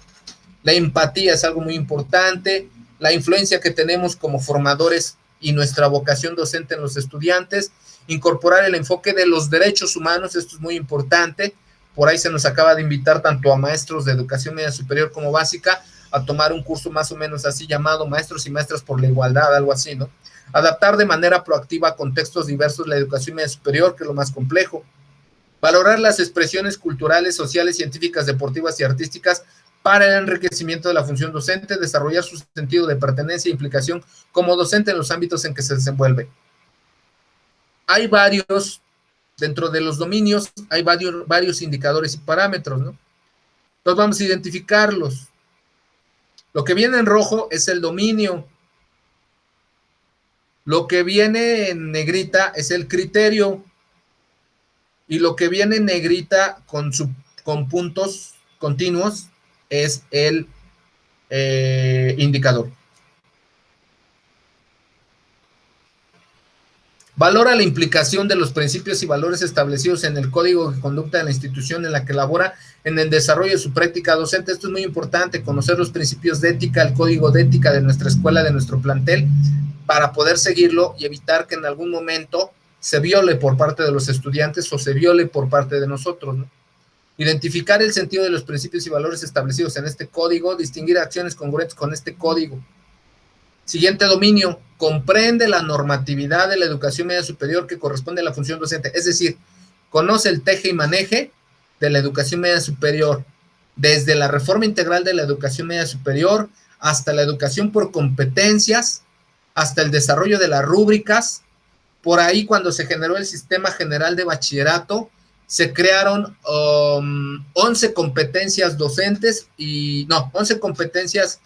La empatía es algo muy importante, la influencia que tenemos como formadores y nuestra vocación docente en los estudiantes, incorporar el enfoque de los derechos humanos, esto es muy importante, Por ahí se nos acaba de invitar tanto a maestros de educación media superior como básica a tomar un curso más o menos así llamado Maestros y Maestras por la Igualdad, algo así, ¿no? Adaptar de manera proactiva a contextos diversos la educación media superior, que es lo más complejo. Valorar las expresiones culturales, sociales, científicas, deportivas y artísticas para el enriquecimiento de la función docente, desarrollar su sentido de pertenencia e implicación como docente en los ámbitos en que se desenvuelve. Hay varios, dentro de los dominios, hay varios indicadores y parámetros, ¿no? Entonces vamos a identificarlos. Lo que viene en rojo es el dominio. Lo que viene en negrita es el criterio. Y lo que viene en negrita con puntos continuos es el indicador. Valora la implicación de los principios y valores establecidos en el código de conducta de la institución en la que labora en el desarrollo de su práctica docente. Esto es muy importante, conocer los principios de ética, el código de ética de nuestra escuela, de nuestro plantel, para poder seguirlo y evitar que en algún momento se viole por parte de los estudiantes o se viole por parte de nosotros, ¿no? Identificar el sentido de los principios y valores establecidos en este código, distinguir acciones congruentes con este código. Siguiente dominio, comprende la normatividad de la educación media superior que corresponde a la función docente, es decir, conoce el teje y maneje de la educación media superior, desde la reforma integral de la educación media superior hasta la educación por competencias, hasta el desarrollo de las rúbricas. Por ahí, cuando se generó el sistema general de bachillerato, se crearon 11 competencias docentes y, no, 11 competencias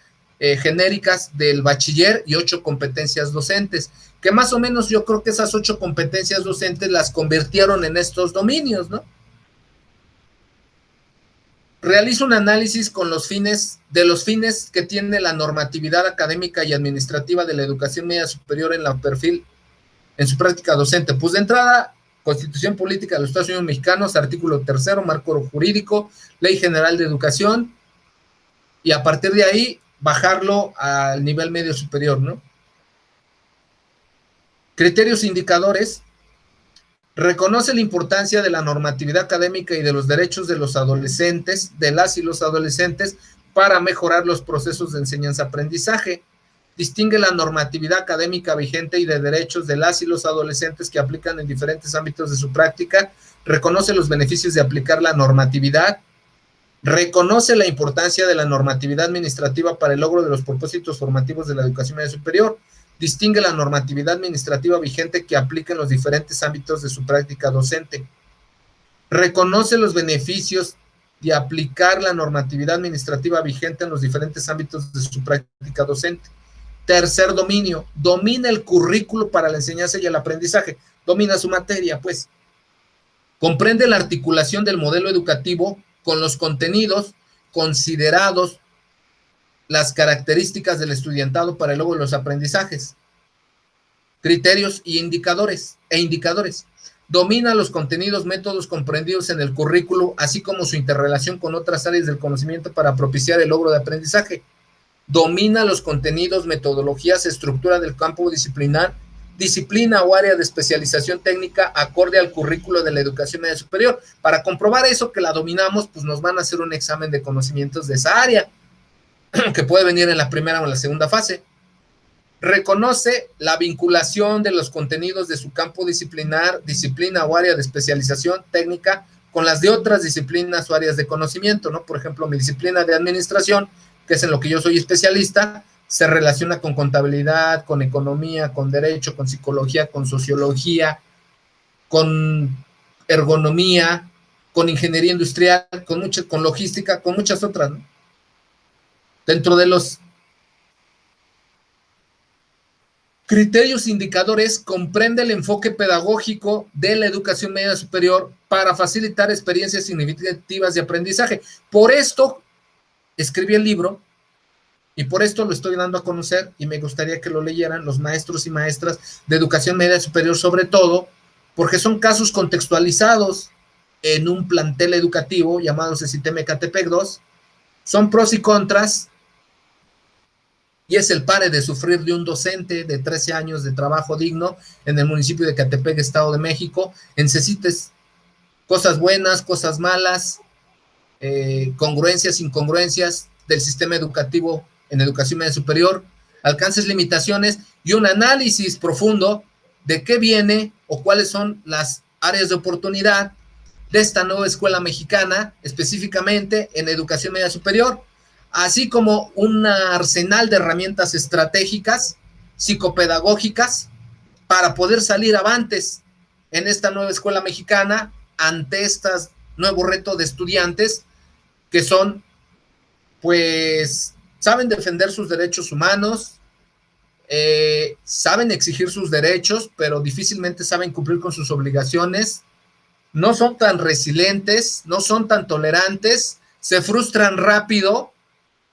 genéricas del bachiller y 8 competencias docentes, que más o menos yo creo que esas 8 competencias docentes las convirtieron en estos dominios, ¿no? Realiza un análisis con los fines que tiene la normatividad académica y administrativa de la educación media superior en la perfil, en su práctica docente. Pues de entrada, Constitución Política de los Estados Unidos Mexicanos, artículo 3º, marco jurídico, Ley General de Educación, y a partir de ahí bajarlo al nivel medio superior, ¿no? Criterios indicadores. Reconoce la importancia de la normatividad académica y de los derechos de los adolescentes, de las y los adolescentes, para mejorar los procesos de enseñanza-aprendizaje. Distingue la normatividad académica vigente y de derechos de las y los adolescentes que aplican en diferentes ámbitos de su práctica. Reconoce los beneficios de aplicar la normatividad. Reconoce la importancia de la normatividad administrativa para el logro de los propósitos formativos de la educación media superior. Distingue la normatividad administrativa vigente que aplica en los diferentes ámbitos de su práctica docente. Reconoce los beneficios de aplicar la normatividad administrativa vigente en los diferentes ámbitos de su práctica docente. Tercer dominio, domina el currículo para la enseñanza y el aprendizaje. Domina su materia, pues. Comprende la articulación del modelo educativo con los contenidos considerados las características del estudiantado para el logro de los aprendizajes. Criterios y indicadores. Domina los contenidos, métodos comprendidos en el currículo, así como su interrelación con otras áreas del conocimiento para propiciar el logro de aprendizaje. Domina los contenidos, metodologías, estructura del campo disciplinar, disciplina o área de especialización técnica acorde al currículo de la educación media superior. Para comprobar eso, que la dominamos, pues nos van a hacer un examen de conocimientos de esa área, que puede venir en la primera o en la segunda fase. Reconoce la vinculación de los contenidos de su campo disciplinar, disciplina o área de especialización técnica con las de otras disciplinas o áreas de conocimiento, ¿no? Por ejemplo, mi disciplina de administración, que es en lo que yo soy especialista, se relaciona con contabilidad, con economía, con derecho, con psicología, con sociología, con ergonomía, con ingeniería industrial, con logística, con muchas otras, ¿no? Dentro de los criterios indicadores, comprende el enfoque pedagógico de la educación media superior para facilitar experiencias significativas de aprendizaje. Por esto escribí el libro y por esto lo estoy dando a conocer y me gustaría que lo leyeran los maestros y maestras de educación media superior, sobre todo porque son casos contextualizados en un plantel educativo llamado CECITEM Ecatepec 2. Son pros y contras. Y es el pare de sufrir de un docente de 13 años de trabajo digno en el municipio de Ecatepec, Estado de México, en CECITES. cosas buenas, cosas malas, congruencias, incongruencias del sistema educativo en educación media superior, alcances, limitaciones y un análisis profundo de qué viene o cuáles son las áreas de oportunidad de esta nueva escuela mexicana, específicamente en educación media superior, así como un arsenal de herramientas estratégicas, psicopedagógicas, para poder salir avantes en esta nueva escuela mexicana ante estos nuevos retos de estudiantes que son, pues, saben defender sus derechos humanos, saben exigir sus derechos, pero difícilmente saben cumplir con sus obligaciones, no son tan resilientes, no son tan tolerantes, se frustran rápido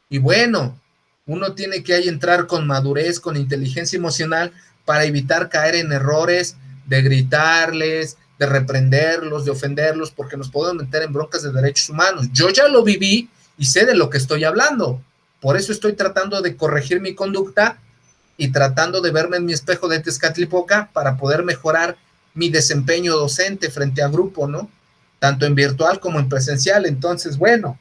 y bueno, uno tiene que ahí entrar con madurez, con inteligencia emocional para evitar caer en errores de gritarles, de reprenderlos, de ofenderlos, porque nos podemos meter en broncas de derechos humanos. Yo ya lo viví y sé de lo que estoy hablando. Por eso estoy tratando de corregir mi conducta y tratando de verme en mi espejo de Tezcatlipoca para poder mejorar mi desempeño docente frente a grupo, ¿no? Tanto en virtual como en presencial. Entonces, bueno,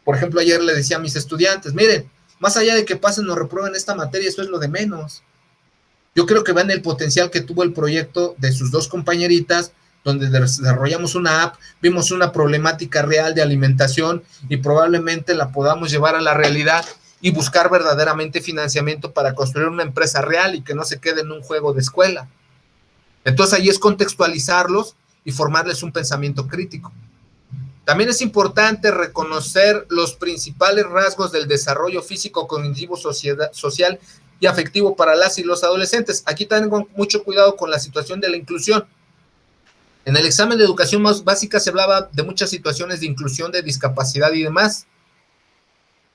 por ejemplo, ayer le decía a mis estudiantes, miren, más allá de que pasen o reprueben esta materia, eso es lo de menos. Yo creo que vean el potencial que tuvo el proyecto de sus dos compañeritas, donde desarrollamos una app, vimos una problemática real de alimentación y probablemente la podamos llevar a la realidad y buscar verdaderamente financiamiento para construir una empresa real y que no se quede en un juego de escuela. Entonces ahí es contextualizarlos y formarles un pensamiento crítico. También es importante reconocer los principales rasgos del desarrollo físico, cognitivo, social y afectivo para las y los adolescentes. Aquí tengo mucho cuidado con la situación de la inclusión. En el examen de educación más básica se hablaba de muchas situaciones de inclusión, de discapacidad y demás,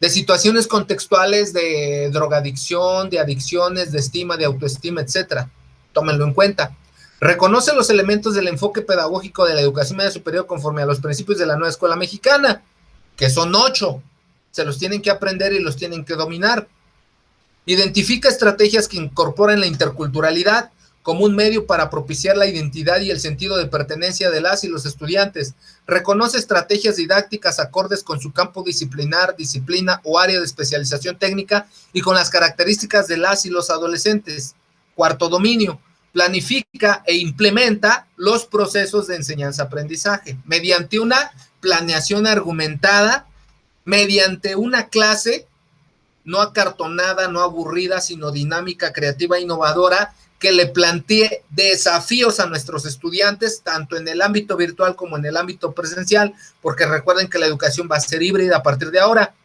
de situaciones contextuales de drogadicción, de adicciones, de estima, de autoestima, etcétera. Tómenlo en cuenta. Reconoce los elementos del enfoque pedagógico de la educación media superior conforme a los principios de la nueva escuela mexicana, que son 8. Se los tienen que aprender y los tienen que dominar. Identifica estrategias que incorporen la interculturalidad como un medio para propiciar la identidad y el sentido de pertenencia de las y los estudiantes. Reconoce estrategias didácticas acordes con su campo disciplinar, disciplina o área de especialización técnica y con las características de las y los adolescentes. Cuarto dominio. Planifica e implementa los procesos de enseñanza-aprendizaje mediante una planeación argumentada, mediante una clase no acartonada, no aburrida, sino dinámica, creativa, innovadora, que le plantee desafíos a nuestros estudiantes, tanto en el ámbito virtual como en el ámbito presencial, porque recuerden que la educación va a ser híbrida a partir de ahora.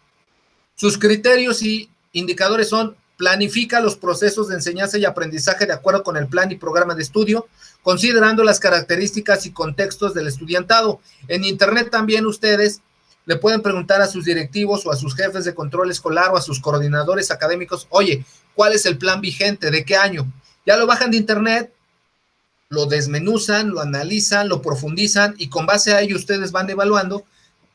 Sus criterios y indicadores son: planifica los procesos de enseñanza y aprendizaje de acuerdo con el plan y programa de estudio, considerando las características y contextos del estudiantado. En internet también ustedes le pueden preguntar a sus directivos o a sus jefes de control escolar o a sus coordinadores académicos, oye, ¿cuál es el plan vigente? ¿De qué año? Ya lo bajan de internet, lo desmenuzan, lo analizan, lo profundizan y con base a ello ustedes van evaluando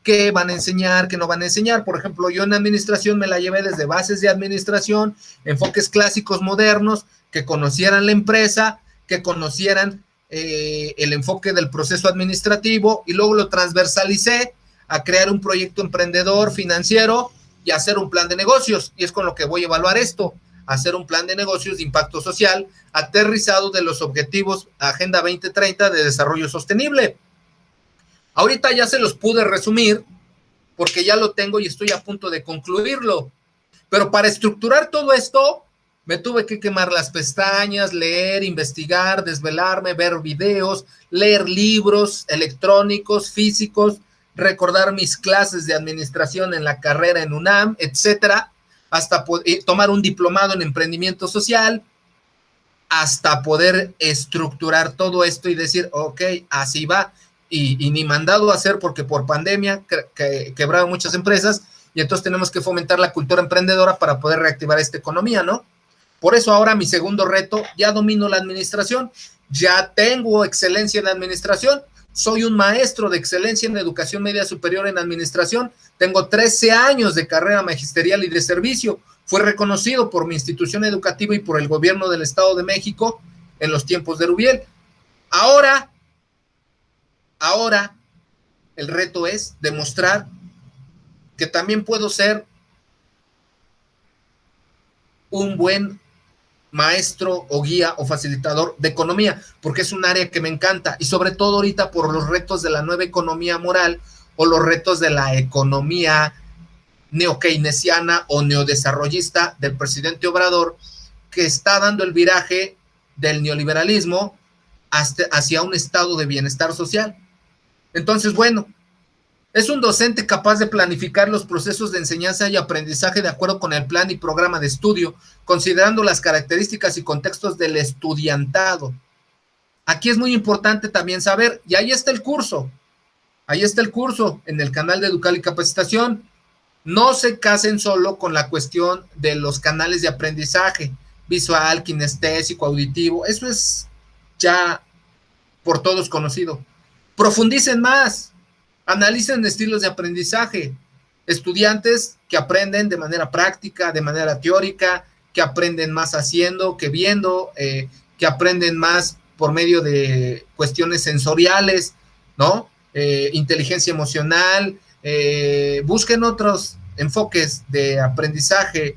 qué van a enseñar, qué no van a enseñar. Por ejemplo, yo en administración me la llevé desde bases de administración, enfoques clásicos modernos, que conocieran la empresa, que conocieran el enfoque del proceso administrativo y luego lo transversalicé a crear un proyecto emprendedor financiero y hacer un plan de negocios. Y es con lo que voy a evaluar esto, hacer un plan de negocios de impacto social aterrizado de los objetivos Agenda 2030 de desarrollo sostenible. Ahorita ya se los pude resumir porque ya lo tengo y estoy a punto de concluirlo. Pero para estructurar todo esto, me tuve que quemar las pestañas, leer, investigar, desvelarme, ver videos, leer libros electrónicos, físicos, recordar mis clases de administración en la carrera en UNAM, etcétera, hasta tomar un diplomado en emprendimiento social, hasta poder estructurar todo esto y decir, ok, así va. Y ni mandado a hacer porque por pandemia quebraron muchas empresas y entonces tenemos que fomentar la cultura emprendedora para poder reactivar esta economía, ¿no? Por eso ahora mi segundo reto, ya domino la administración, ya tengo excelencia en la administración, soy un maestro de excelencia en educación media superior en administración, tengo 13 años de carrera magisterial y de servicio, fue reconocido por mi institución educativa y por el gobierno del Estado de México en los tiempos de Rubiel. Ahora Ahora el reto es demostrar que también puedo ser un buen maestro o guía o facilitador de economía, porque es un área que me encanta, y sobre todo ahorita por los retos de la nueva economía moral o los retos de la economía neokeynesiana o neodesarrollista del presidente Obrador, que está dando el viraje del neoliberalismo hacia un estado de bienestar social. Entonces, bueno, es un docente capaz de planificar los procesos de enseñanza y aprendizaje de acuerdo con el plan y programa de estudio, considerando las características y contextos del estudiantado. Aquí es muy importante también saber, y ahí está el curso en el canal de Educar y Capacitación. No se casen solo con la cuestión de los canales de aprendizaje, visual, kinestésico, auditivo, eso es ya por todos conocido. Profundicen más, analicen estilos de aprendizaje, estudiantes que aprenden de manera práctica, de manera teórica, que aprenden más haciendo que viendo, que aprenden más por medio de cuestiones sensoriales, ¿no? Inteligencia emocional, busquen otros enfoques de aprendizaje,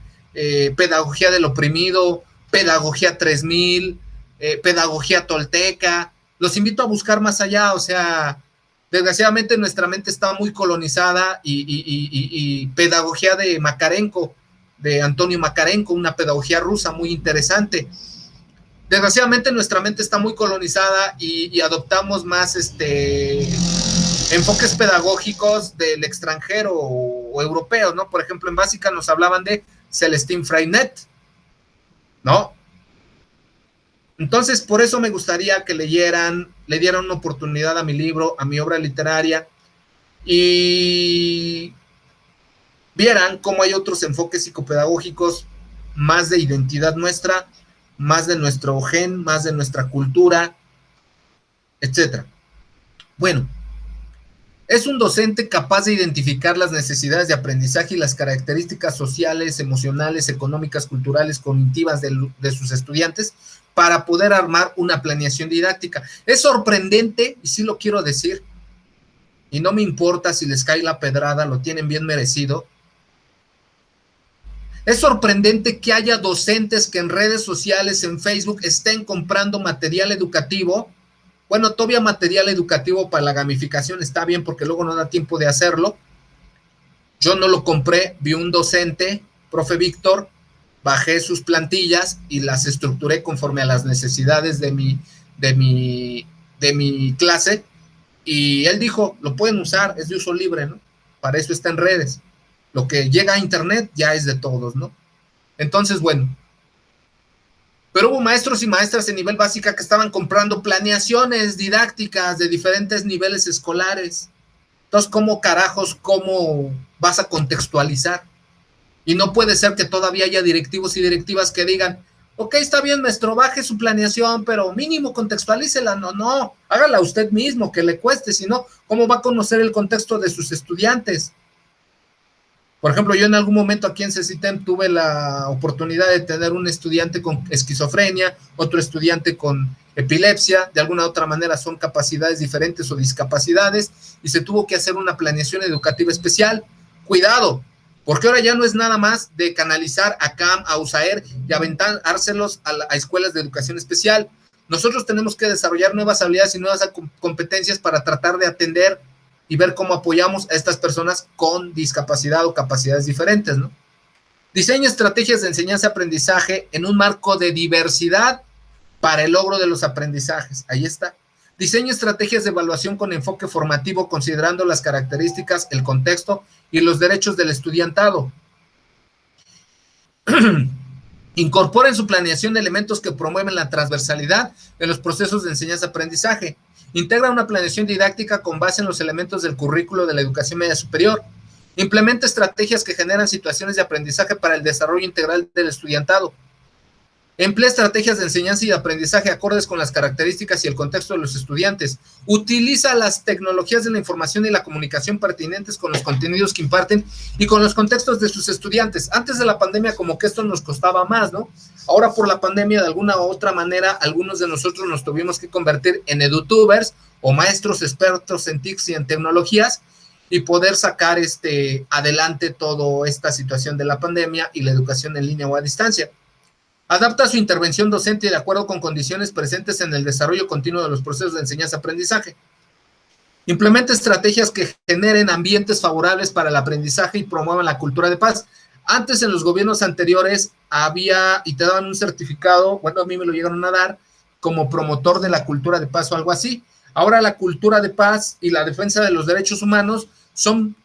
pedagogía del oprimido, pedagogía 3000, pedagogía tolteca. Los invito a buscar más allá, o sea, desgraciadamente nuestra mente está muy colonizada y pedagogía de Makarenko, de Antonio Makarenko, una pedagogía rusa muy interesante. Desgraciadamente nuestra mente está muy colonizada y adoptamos más enfoques pedagógicos del extranjero o europeo, ¿no? Por ejemplo, en básica nos hablaban de Celestine Freinet, ¿no? Entonces, por eso me gustaría que le dieran una oportunidad a mi libro, a mi obra literaria, y vieran cómo hay otros enfoques psicopedagógicos más de identidad nuestra, más de nuestro gen, más de nuestra cultura, etcétera. Bueno, es un docente capaz de identificar las necesidades de aprendizaje y las características sociales, emocionales, económicas, culturales, cognitivas de sus estudiantes para poder armar una planeación didáctica. Es sorprendente, y sí lo quiero decir, y no me importa si les cae la pedrada, lo tienen bien merecido. Es sorprendente que haya docentes que en redes sociales, en Facebook, estén comprando material educativo. Bueno, todavía material educativo para la gamificación está bien porque luego no da tiempo de hacerlo. Yo no lo compré, vi un docente, profe Víctor, bajé sus plantillas y las estructuré conforme a las necesidades de mi clase, y él dijo, lo pueden usar, es de uso libre, ¿no? Para eso está en redes. Lo que llega a internet ya es de todos, ¿no? Entonces, bueno, pero hubo maestros y maestras en nivel básica que estaban comprando planeaciones didácticas de diferentes niveles escolares. Entonces, ¿cómo vas a contextualizar? Y no puede ser que todavía haya directivos y directivas que digan, ok, está bien, maestro, baje su planeación, pero mínimo contextualícela. No, hágala usted mismo, que le cueste, si no, ¿cómo va a conocer el contexto de sus estudiantes? Por ejemplo, yo en algún momento aquí en CECITEM tuve la oportunidad de tener un estudiante con esquizofrenia, otro estudiante con epilepsia, de alguna u otra manera son capacidades diferentes o discapacidades, y se tuvo que hacer una planeación educativa especial. Cuidado, porque ahora ya no es nada más de canalizar a CAM, a USAER y aventárselos a escuelas de educación especial. Nosotros tenemos que desarrollar nuevas habilidades y nuevas competencias para tratar de atender y ver cómo apoyamos a estas personas con discapacidad o capacidades diferentes, ¿no? Diseña estrategias de enseñanza-aprendizaje en un marco de diversidad para el logro de los aprendizajes. Ahí está. Diseña estrategias de evaluación con enfoque formativo, considerando las características, el contexto y los derechos del estudiantado. Incorpora en su planeación elementos que promueven la transversalidad en los procesos de enseñanza-aprendizaje. Integra una planeación didáctica con base en los elementos del currículo de la educación media superior. Implementa estrategias que generan situaciones de aprendizaje para el desarrollo integral del estudiantado. Emplea estrategias de enseñanza y aprendizaje acordes con las características y el contexto de los estudiantes. Utiliza las tecnologías de la información y la comunicación pertinentes con los contenidos que imparten y con los contextos de sus estudiantes. Antes de la pandemia como que esto nos costaba más, ¿no? Ahora por la pandemia de alguna u otra manera algunos de nosotros nos tuvimos que convertir en edutubers o maestros expertos en TICs y en tecnologías y poder sacar adelante toda esta situación de la pandemia y la educación en línea o a distancia. Adapta su intervención docente de acuerdo con condiciones presentes en el desarrollo continuo de los procesos de enseñanza-aprendizaje. Implementa estrategias que generen ambientes favorables para el aprendizaje y promuevan la cultura de paz. Antes, en los gobiernos anteriores, había y te daban un certificado, bueno, a mí me lo llegaron a dar, como promotor de la cultura de paz o algo así. Ahora la cultura de paz y la defensa de los derechos humanos son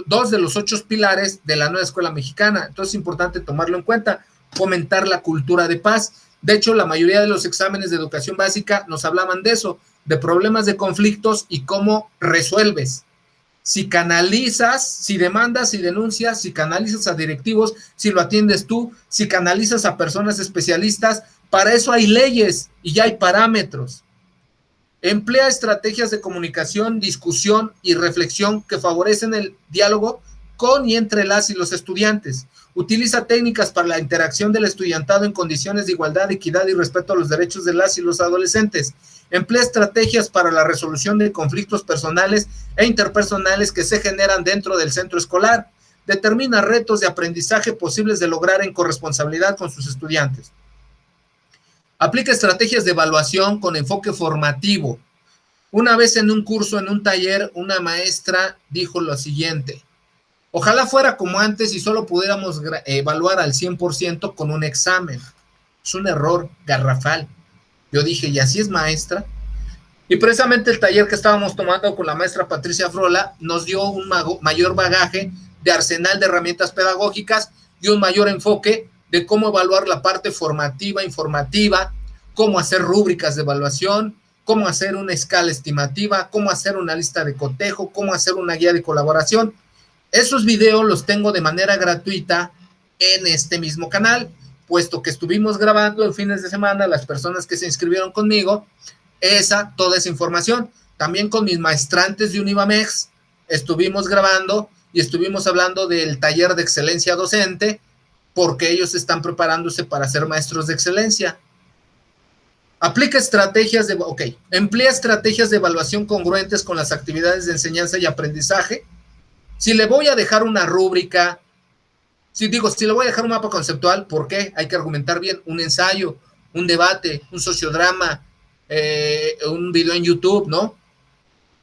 dos de los 8 pilares de la nueva escuela mexicana. Entonces es importante tomarlo en cuenta. Fomentar la cultura de paz. De hecho, la mayoría de los exámenes de educación básica nos hablaban de eso, de problemas de conflictos y cómo resuelves. Si canalizas, si demandas, si denuncias, si canalizas a directivos, si lo atiendes tú, si canalizas a personas especialistas, para eso hay leyes y ya hay parámetros. Emplea estrategias de comunicación, discusión y reflexión que favorecen el diálogo con y entre las y los estudiantes. Utiliza técnicas para la interacción del estudiantado en condiciones de igualdad, equidad y respeto a los derechos de las y los adolescentes. Emplea estrategias para la resolución de conflictos personales e interpersonales que se generan dentro del centro escolar. Determina retos de aprendizaje posibles de lograr en corresponsabilidad con sus estudiantes. Aplica estrategias de evaluación con enfoque formativo. Una vez en un curso, en un taller, una maestra dijo lo siguiente: ojalá fuera como antes y solo pudiéramos evaluar al 100% con un examen. Es un error garrafal. Yo dije, ¿y así es, maestra? Y precisamente el taller que estábamos tomando con la maestra Patricia Frola nos dio un mayor bagaje de arsenal de herramientas pedagógicas y un mayor enfoque de cómo evaluar la parte formativa, informativa, cómo hacer rúbricas de evaluación, cómo hacer una escala estimativa, cómo hacer una lista de cotejo, cómo hacer una guía de colaboración. Esos videos los tengo de manera gratuita en este mismo canal, puesto que estuvimos grabando en fines de semana, las personas que se inscribieron conmigo, toda esa información. También con mis maestrantes de Univamex estuvimos grabando y estuvimos hablando del taller de excelencia docente, porque ellos están preparándose para ser maestros de excelencia. Emplea estrategias de evaluación congruentes con las actividades de enseñanza y aprendizaje. Si le voy a dejar una rúbrica, si le voy a dejar un mapa conceptual, ¿por qué? Hay que argumentar bien, un ensayo, un debate, un sociodrama, un video en YouTube, ¿no?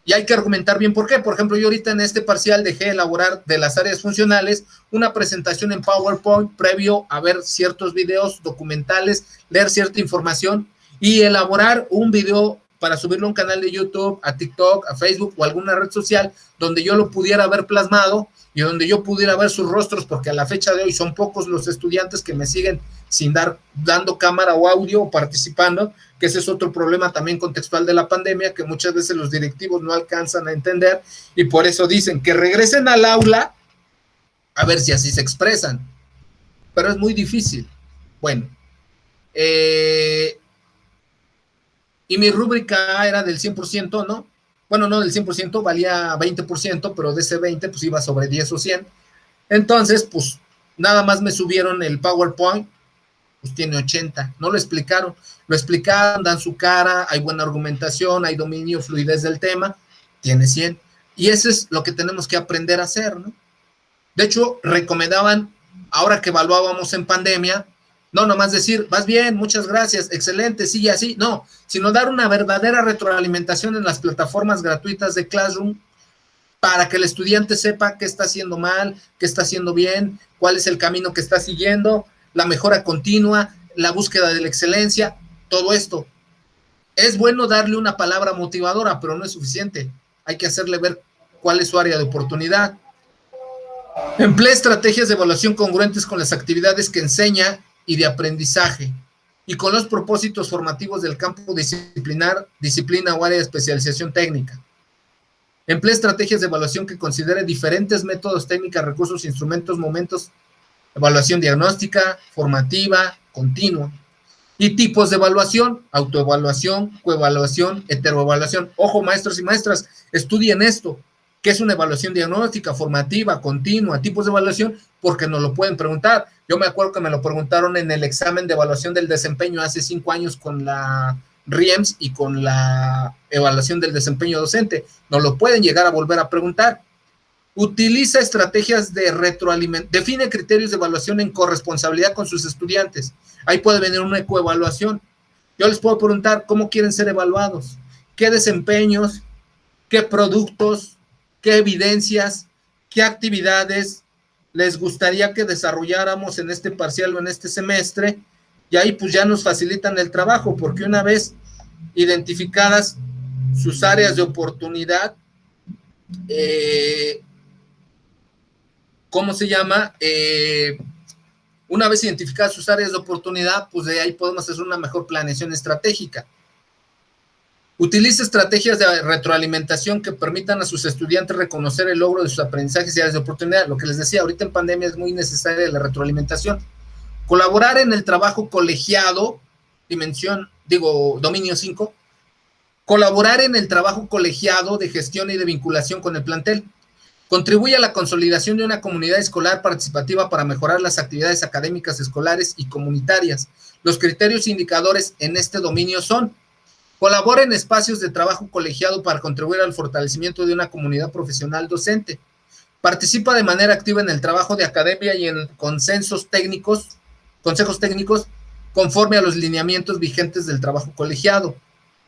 Y hay que argumentar bien por qué. Por ejemplo, yo ahorita en este parcial dejé elaborar de las áreas funcionales una presentación en PowerPoint previo a ver ciertos videos documentales, leer cierta información y elaborar un video para subirlo a un canal de YouTube, a TikTok, a Facebook o alguna red social donde yo lo pudiera ver plasmado y donde yo pudiera ver sus rostros, porque a la fecha de hoy son pocos los estudiantes que me siguen sin dando cámara o audio o participando, que ese es otro problema también contextual de la pandemia, que muchas veces los directivos no alcanzan a entender y por eso dicen que regresen al aula a ver si así se expresan, pero es muy difícil. Bueno, y mi rúbrica era del 100%, ¿no? Bueno, no del 100%, valía 20%, pero de ese 20, pues iba sobre 10 o 100. Entonces, pues, nada más me subieron el PowerPoint, pues tiene 80. No lo explicaron. Lo explicaron, dan su cara, hay buena argumentación, hay dominio, fluidez del tema, tiene 100. Y eso es lo que tenemos que aprender a hacer, ¿no? De hecho, recomendaban, ahora que evaluábamos en pandemia, no nomás decir, vas bien, muchas gracias, excelente, sigue así, no, sino dar una verdadera retroalimentación en las plataformas gratuitas de Classroom para que el estudiante sepa qué está haciendo mal, qué está haciendo bien, cuál es el camino que está siguiendo, la mejora continua, la búsqueda de la excelencia, todo esto. Es bueno darle una palabra motivadora, pero no es suficiente. Hay que hacerle ver cuál es su área de oportunidad. Emplea estrategias de evaluación congruentes con las actividades que enseña y de aprendizaje, y con los propósitos formativos del campo disciplina o área de especialización técnica. Emplea estrategias de evaluación que considere diferentes métodos, técnicas, recursos, instrumentos, momentos, evaluación diagnóstica, formativa, continua. Y tipos de evaluación: autoevaluación, coevaluación, heteroevaluación. Ojo, maestros y maestras, estudien esto. ¿Qué es una evaluación diagnóstica, formativa, continua, tipos de evaluación? Porque nos lo pueden preguntar. Yo me acuerdo que me lo preguntaron en el examen de evaluación del desempeño hace 5 años con la RIEMS y con la evaluación del desempeño docente. Nos lo pueden llegar a volver a preguntar. Utiliza estrategias de retroalimentación, define criterios de evaluación en corresponsabilidad con sus estudiantes. Ahí puede venir una ecoevaluación. Yo les puedo preguntar cómo quieren ser evaluados, qué desempeños, qué productos, qué evidencias, qué actividades les gustaría que desarrolláramos en este parcial o en este semestre, y ahí pues ya nos facilitan el trabajo, porque una vez identificadas sus áreas de oportunidad, ¿cómo se llama? Una vez identificadas sus áreas de oportunidad, pues de ahí podemos hacer una mejor planeación estratégica. Utiliza estrategias de retroalimentación que permitan a sus estudiantes reconocer el logro de sus aprendizajes y áreas de oportunidad. Lo que les decía, ahorita en pandemia es muy necesaria la retroalimentación. Colaborar en el trabajo colegiado, dominio 5, colaborar en el trabajo colegiado de gestión y de vinculación con el plantel. Contribuye a la consolidación de una comunidad escolar participativa para mejorar las actividades académicas escolares y comunitarias. Los criterios indicadores en este dominio son: colabora en espacios de trabajo colegiado para contribuir al fortalecimiento de una comunidad profesional docente. Participa de manera activa en el trabajo de academia y en consejos técnicos conforme a los lineamientos vigentes del trabajo colegiado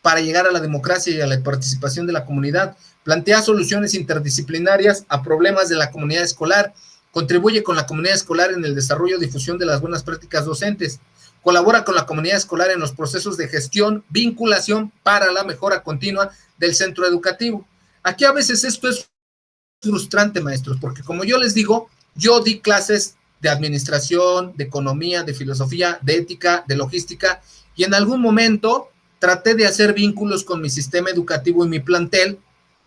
para llegar a la democracia y a la participación de la comunidad. Plantea soluciones interdisciplinarias a problemas de la comunidad escolar. Contribuye con la comunidad escolar en el desarrollo y difusión de las buenas prácticas docentes. Colabora con la comunidad escolar en los procesos de gestión, vinculación para la mejora continua del centro educativo. Aquí a veces esto es frustrante, maestros, porque como yo les digo, yo di clases de administración, de economía, de filosofía, de ética, de logística, y en algún momento traté de hacer vínculos con mi sistema educativo y mi plantel,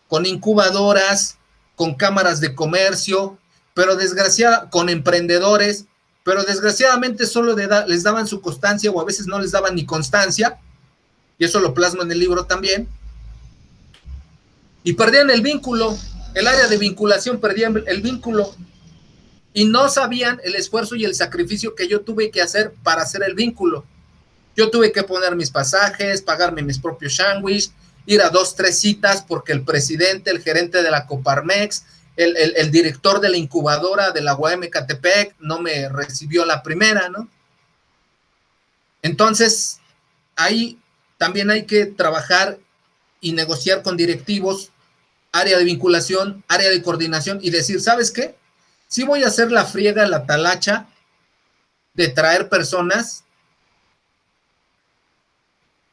con incubadoras, con cámaras de comercio, pero con emprendedores, pero desgraciadamente solo les daban su constancia, o a veces no les daban ni constancia, y eso lo plasmo en el libro también, y perdían el vínculo. El área de vinculación perdía el vínculo, y no sabían el esfuerzo y el sacrificio que yo tuve que hacer para hacer el vínculo. Yo tuve que poner mis pasajes, pagarme mis propios sándwiches, ir a 2, 3 citas porque el presidente, el gerente de la Coparmex, el director de la incubadora de la UAM Ecatepec no me recibió la primera, ¿no? Entonces, ahí también hay que trabajar y negociar con directivos, área de vinculación, área de coordinación, y decir, ¿sabes qué? Sí voy a hacer la friega, la talacha de traer personas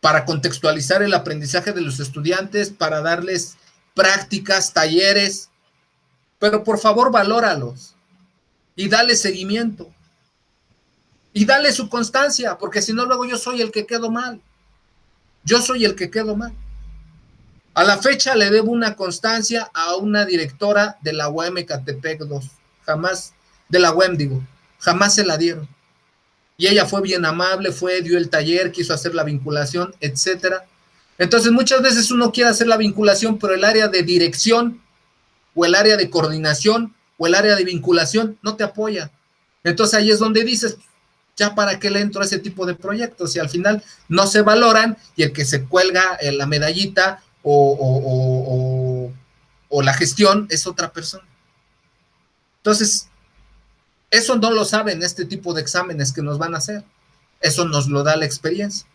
para contextualizar el aprendizaje de los estudiantes, para darles prácticas, talleres, pero por favor valóralos y dale seguimiento y dale su constancia, porque si no luego yo soy el que quedo mal. Yo soy el que quedo mal. A la fecha le debo una constancia a una directora de la UAM Ecatepec 2, jamás, de la UAM digo, jamás se la dieron. Y ella fue bien amable, dio el taller, quiso hacer la vinculación, etcétera. Entonces muchas veces uno quiere hacer la vinculación, pero el área de dirección o el área de coordinación o el área de vinculación no te apoya. Entonces ahí es donde dices, ya para qué le entro a ese tipo de proyectos, y al final no se valoran, y el que se cuelga la medallita o la gestión es otra persona. Entonces, eso no lo saben este tipo de exámenes que nos van a hacer. Eso nos lo da la experiencia.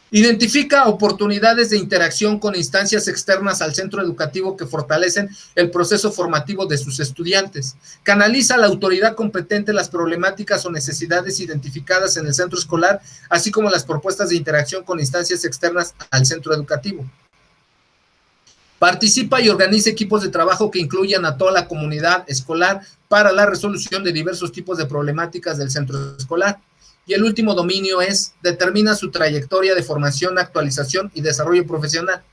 Identifica oportunidades de interacción con instancias externas al centro educativo que fortalecen el proceso formativo de sus estudiantes. Canaliza a la autoridad competente las problemáticas o necesidades identificadas en el centro escolar, así como las propuestas de interacción con instancias externas al centro educativo. Participa y organiza equipos de trabajo que incluyan a toda la comunidad escolar para la resolución de diversos tipos de problemáticas del centro escolar. Y el último dominio es: determina su trayectoria de formación, actualización y desarrollo profesional.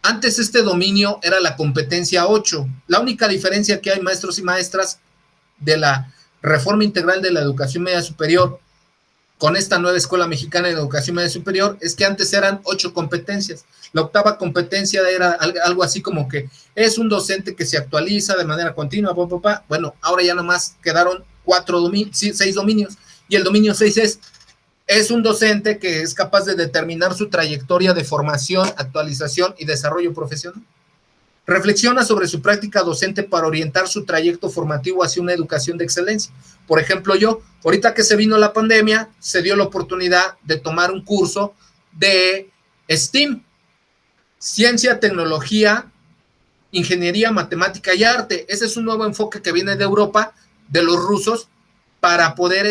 Antes este dominio era la competencia 8. La única diferencia que hay, maestros y maestras, de la reforma integral de la educación media superior con esta nueva Escuela Mexicana de Educación Media Superior es que antes eran 8 competencias. La octava competencia era algo así como que es un docente que se actualiza de manera continua. Bueno, ahora ya nomás quedaron 6 dominios. Y el dominio 6 es un docente que es capaz de determinar su trayectoria de formación, actualización y desarrollo profesional. Reflexiona sobre su práctica docente para orientar su trayecto formativo hacia una educación de excelencia. Por ejemplo, yo, ahorita que se vino la pandemia, se dio la oportunidad de tomar un curso de STEAM, Ciencia, Tecnología, Ingeniería, Matemática y Arte. Ese es un nuevo enfoque que viene de Europa, de los rusos, para poder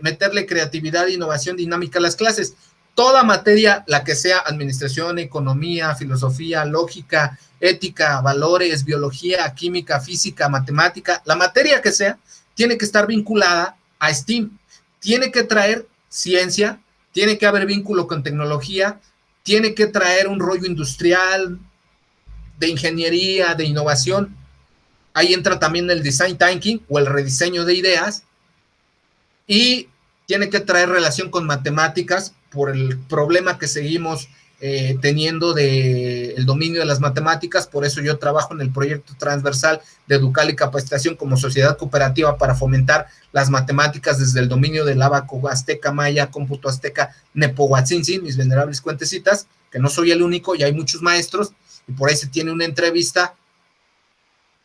meterle creatividad, innovación, dinámica a las clases. Toda materia, la que sea administración, economía, filosofía, lógica, ética, valores, biología, química, física, matemática, la materia que sea, tiene que estar vinculada a STEAM. Tiene que traer ciencia, tiene que haber vínculo con tecnología, tiene que traer un rollo industrial, de ingeniería, de innovación. Ahí entra también el design thinking o el rediseño de ideas, y tiene que traer relación con matemáticas por el problema que seguimos teniendo del dominio de las matemáticas. Por eso yo trabajo en el proyecto transversal de Educal y Capacitación como sociedad cooperativa para fomentar las matemáticas desde el dominio del ábaco azteca, maya, cómputo azteca, nepohuatzintzin, mis venerables cuentecitas, que no soy el único, ya hay muchos maestros, y por ahí se tiene una entrevista,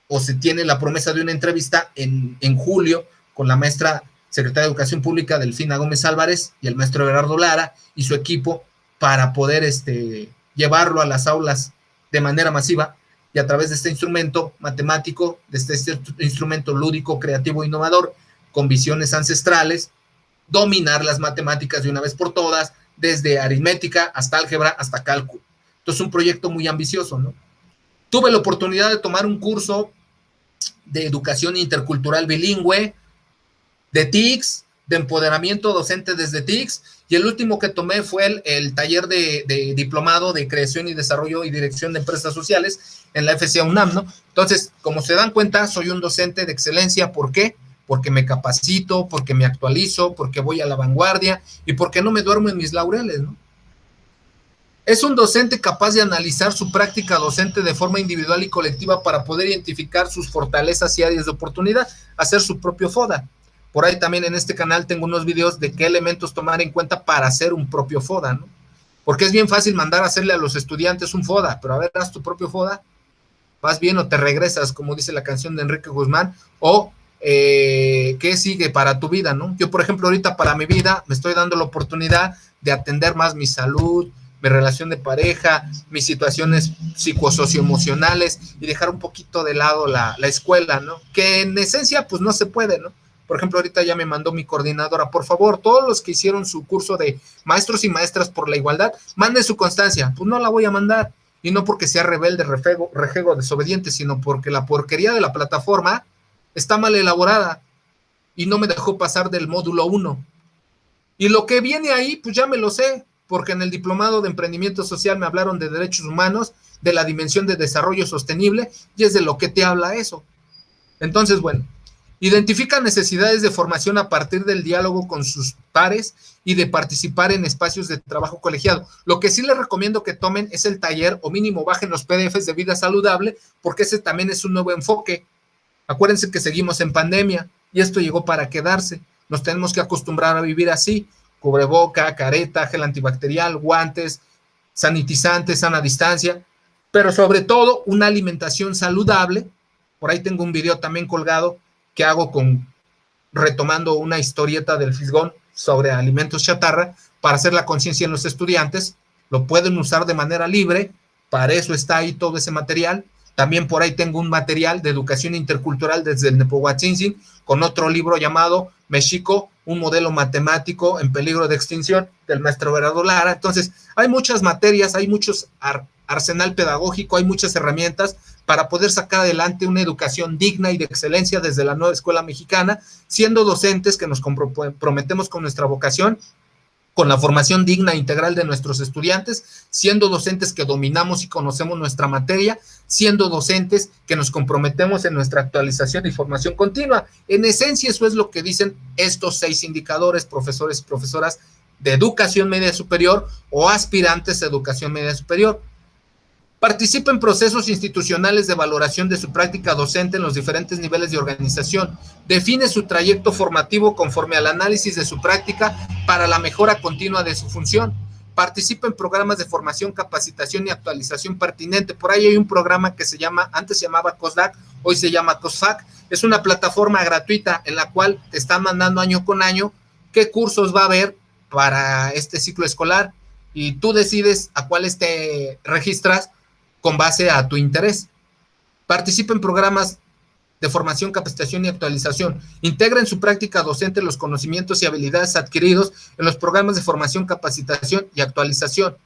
o se tiene la promesa de una entrevista en julio con la maestra secretaria de Educación Pública, Delfina Gómez Álvarez, y el maestro Gerardo Lara y su equipo, para poder llevarlo a las aulas de manera masiva, y a través de este instrumento matemático, de este instrumento lúdico, creativo, innovador, con visiones ancestrales, dominar las matemáticas de una vez por todas, desde aritmética hasta álgebra, hasta cálculo. Entonces, un proyecto muy ambicioso, ¿no? Tuve la oportunidad de tomar un curso de educación intercultural bilingüe, de TICS, de empoderamiento docente desde TICS, y el último que tomé fue el taller de diplomado de creación y desarrollo y dirección de empresas sociales en la FCA UNAM, ¿no? Entonces, como se dan cuenta, soy un docente de excelencia. ¿Por qué? Porque me capacito, porque me actualizo, porque voy a la vanguardia y porque no me duermo en mis laureles, ¿no? Es un docente capaz de analizar su práctica docente de forma individual y colectiva para poder identificar sus fortalezas y áreas de oportunidad, hacer su propio FODA. Por ahí también en este canal tengo unos videos de qué elementos tomar en cuenta para hacer un propio FODA, ¿no? Porque es bien fácil mandar a hacerle a los estudiantes un FODA, pero a ver, haz tu propio FODA, vas bien o te regresas, como dice la canción de Enrique Guzmán, o qué sigue para tu vida, ¿no? Yo, por ejemplo, ahorita para mi vida me estoy dando la oportunidad de atender más mi salud, mi relación de pareja, mis situaciones psicosocioemocionales, y dejar un poquito de lado la escuela, ¿no? Que en esencia, pues no se puede, ¿no? Por ejemplo, ahorita ya me mandó mi coordinadora, por favor, todos los que hicieron su curso de maestros y maestras por la igualdad, manden su constancia. Pues no la voy a mandar, y no porque sea rebelde, rejego, desobediente, sino porque la porquería de la plataforma está mal elaborada y no me dejó pasar del módulo 1. Y lo que viene ahí, pues ya me lo sé, porque en el diplomado de emprendimiento social me hablaron de derechos humanos, de la dimensión de desarrollo sostenible, y es de lo que te habla eso. Entonces, bueno, identifica necesidades de formación a partir del diálogo con sus pares y de participar en espacios de trabajo colegiado. Lo que sí les recomiendo que tomen es el taller, o mínimo bajen los PDFs de vida saludable, porque ese también es un nuevo enfoque. Acuérdense que seguimos en pandemia y esto llegó para quedarse. Nos tenemos que acostumbrar a vivir así: cubreboca, careta, gel antibacterial, guantes, sanitizantes, sana distancia, pero sobre todo una alimentación saludable. Por ahí tengo un video también colgado que hago retomando una historieta del Fisgón sobre alimentos chatarra para hacer la conciencia en los estudiantes. Lo pueden usar de manera libre, para eso está ahí todo ese material. También por ahí tengo un material de educación intercultural desde el Nepohuatzintzin, con otro libro llamado México, un modelo matemático en peligro de extinción, del maestro Gerardo Lara. Entonces, hay muchas materias, hay muchos arsenal pedagógico, hay muchas herramientas para poder sacar adelante una educación digna y de excelencia desde la nueva escuela mexicana, siendo docentes que nos comprometemos con nuestra vocación, con la formación digna e integral de nuestros estudiantes, siendo docentes que dominamos y conocemos nuestra materia, siendo docentes que nos comprometemos en nuestra actualización y formación continua. En esencia, eso es lo que dicen estos 6 indicadores, profesores y profesoras de educación media superior o aspirantes a educación media superior. Participa en procesos institucionales de valoración de su práctica docente en los diferentes niveles de organización. Define su trayecto formativo conforme al análisis de su práctica para la mejora continua de su función. Participa en programas de formación, capacitación y actualización pertinente. Por ahí hay un programa que se llama, antes se llamaba COSDAC, hoy se llama COSFAC. Es una plataforma gratuita en la cual te están mandando año con año qué cursos va a haber para este ciclo escolar y tú decides a cuáles te registras con base a tu interés. Participa en programas de formación, capacitación y actualización. Integra en su práctica docente los conocimientos y habilidades adquiridos en los programas de formación, capacitación y actualización.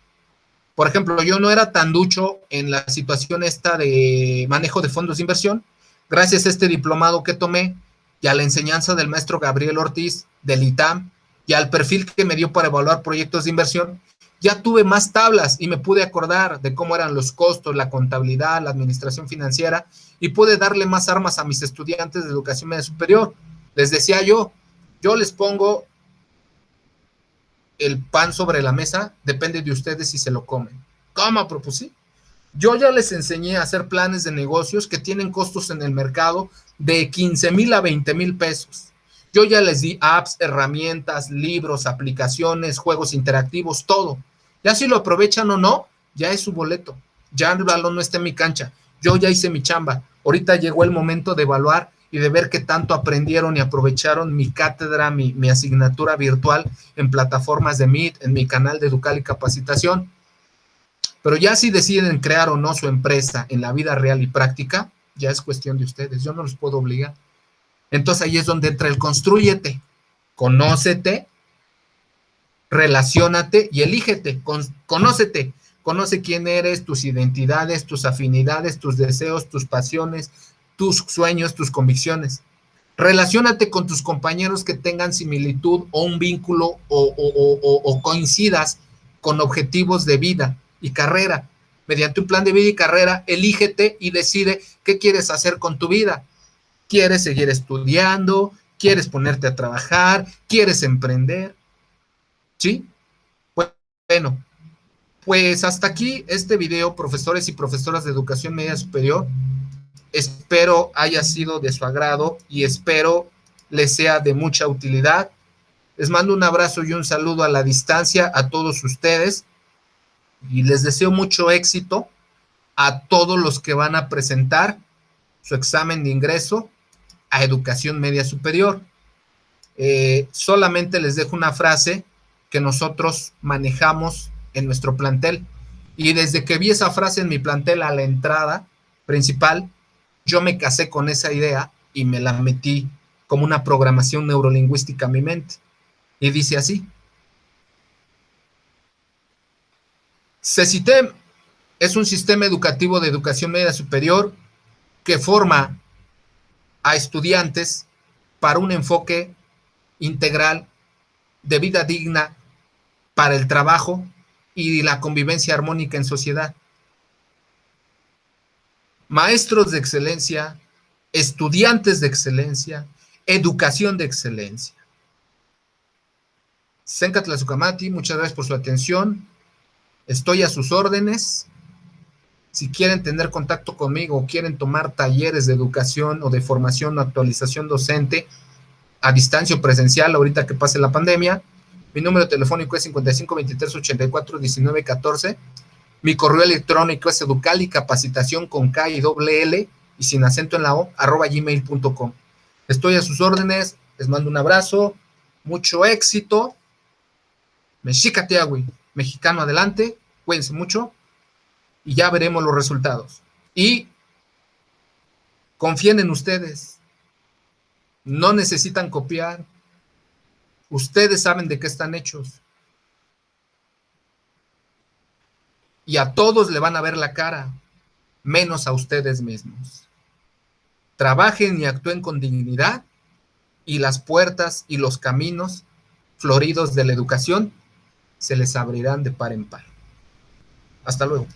Por ejemplo, yo no era tan ducho en la situación esta de manejo de fondos de inversión. Gracias a este diplomado que tomé y a la enseñanza del maestro Gabriel Ortiz del ITAM y al perfil que me dio para evaluar proyectos de inversión, ya tuve más tablas y me pude acordar de cómo eran los costos, la contabilidad, la administración financiera y pude darle más armas a mis estudiantes de educación media superior. Les decía yo les pongo el pan sobre la mesa, depende de ustedes si se lo comen. ¿Cómo? Pues sí. Yo ya les enseñé a hacer planes de negocios que tienen costos en el mercado de 15,000 a 20,000 pesos. Yo ya les di apps, herramientas, libros, aplicaciones, juegos interactivos, todo. Ya si lo aprovechan o no, ya es su boleto. Ya el balón no está en mi cancha. Yo ya hice mi chamba. Ahorita llegó el momento de evaluar y de ver qué tanto aprendieron y aprovecharon mi cátedra, mi asignatura virtual en plataformas de Meet, en mi canal de Educal y Capacitación. Pero ya si deciden crear o no su empresa en la vida real y práctica, ya es cuestión de ustedes. Yo no los puedo obligar. Entonces ahí es donde entra el constrúyete. Conócete, relaciónate y elígete, conócete, conoce quién eres, tus identidades, tus afinidades, tus deseos, tus pasiones, tus sueños, tus convicciones. Relaciónate con tus compañeros que tengan similitud o un vínculo o coincidas con objetivos de vida y carrera. Mediante un plan de vida y carrera, elígete y decide qué quieres hacer con tu vida. ¿Quieres seguir estudiando? ¿Quieres ponerte a trabajar? ¿Quieres emprender? ¿Sí? Bueno, pues hasta aquí este video, profesores y profesoras de educación media superior. Espero haya sido de su agrado y espero les sea de mucha utilidad. Les mando un abrazo y un saludo a la distancia a todos ustedes y les deseo mucho éxito a todos los que van a presentar su examen de ingreso a educación media superior. Solamente les dejo una frase que nosotros manejamos en nuestro plantel y desde que vi esa frase en mi plantel a la entrada principal, yo me casé con esa idea y me la metí como una programación neurolingüística a mi mente y dice así: CECITEM es un sistema educativo de educación media superior que forma a estudiantes para un enfoque integral de vida digna para el trabajo y la convivencia armónica en sociedad. Maestros de excelencia, estudiantes de excelencia, educación de excelencia. Senka Tlasucamati, muchas gracias por su atención. Estoy a sus órdenes. Si quieren tener contacto conmigo o quieren tomar talleres de educación o de formación o actualización docente a distancia o presencial, ahorita que pase la pandemia, mi número telefónico es 55 23 84 19 14. Mi correo electrónico es educalicapacitación con K y doble L y sin acento en la O, @gmail.com. Estoy a sus órdenes, les mando un abrazo, mucho éxito. Mexicatiagui, mexicano adelante, cuídense mucho y ya veremos los resultados. Y confíen en ustedes, no necesitan copiar, ustedes saben de qué están hechos. Y a todos le van a ver la cara, menos a ustedes mismos. Trabajen y actúen con dignidad y las puertas y los caminos floridos de la educación se les abrirán de par en par. Hasta luego.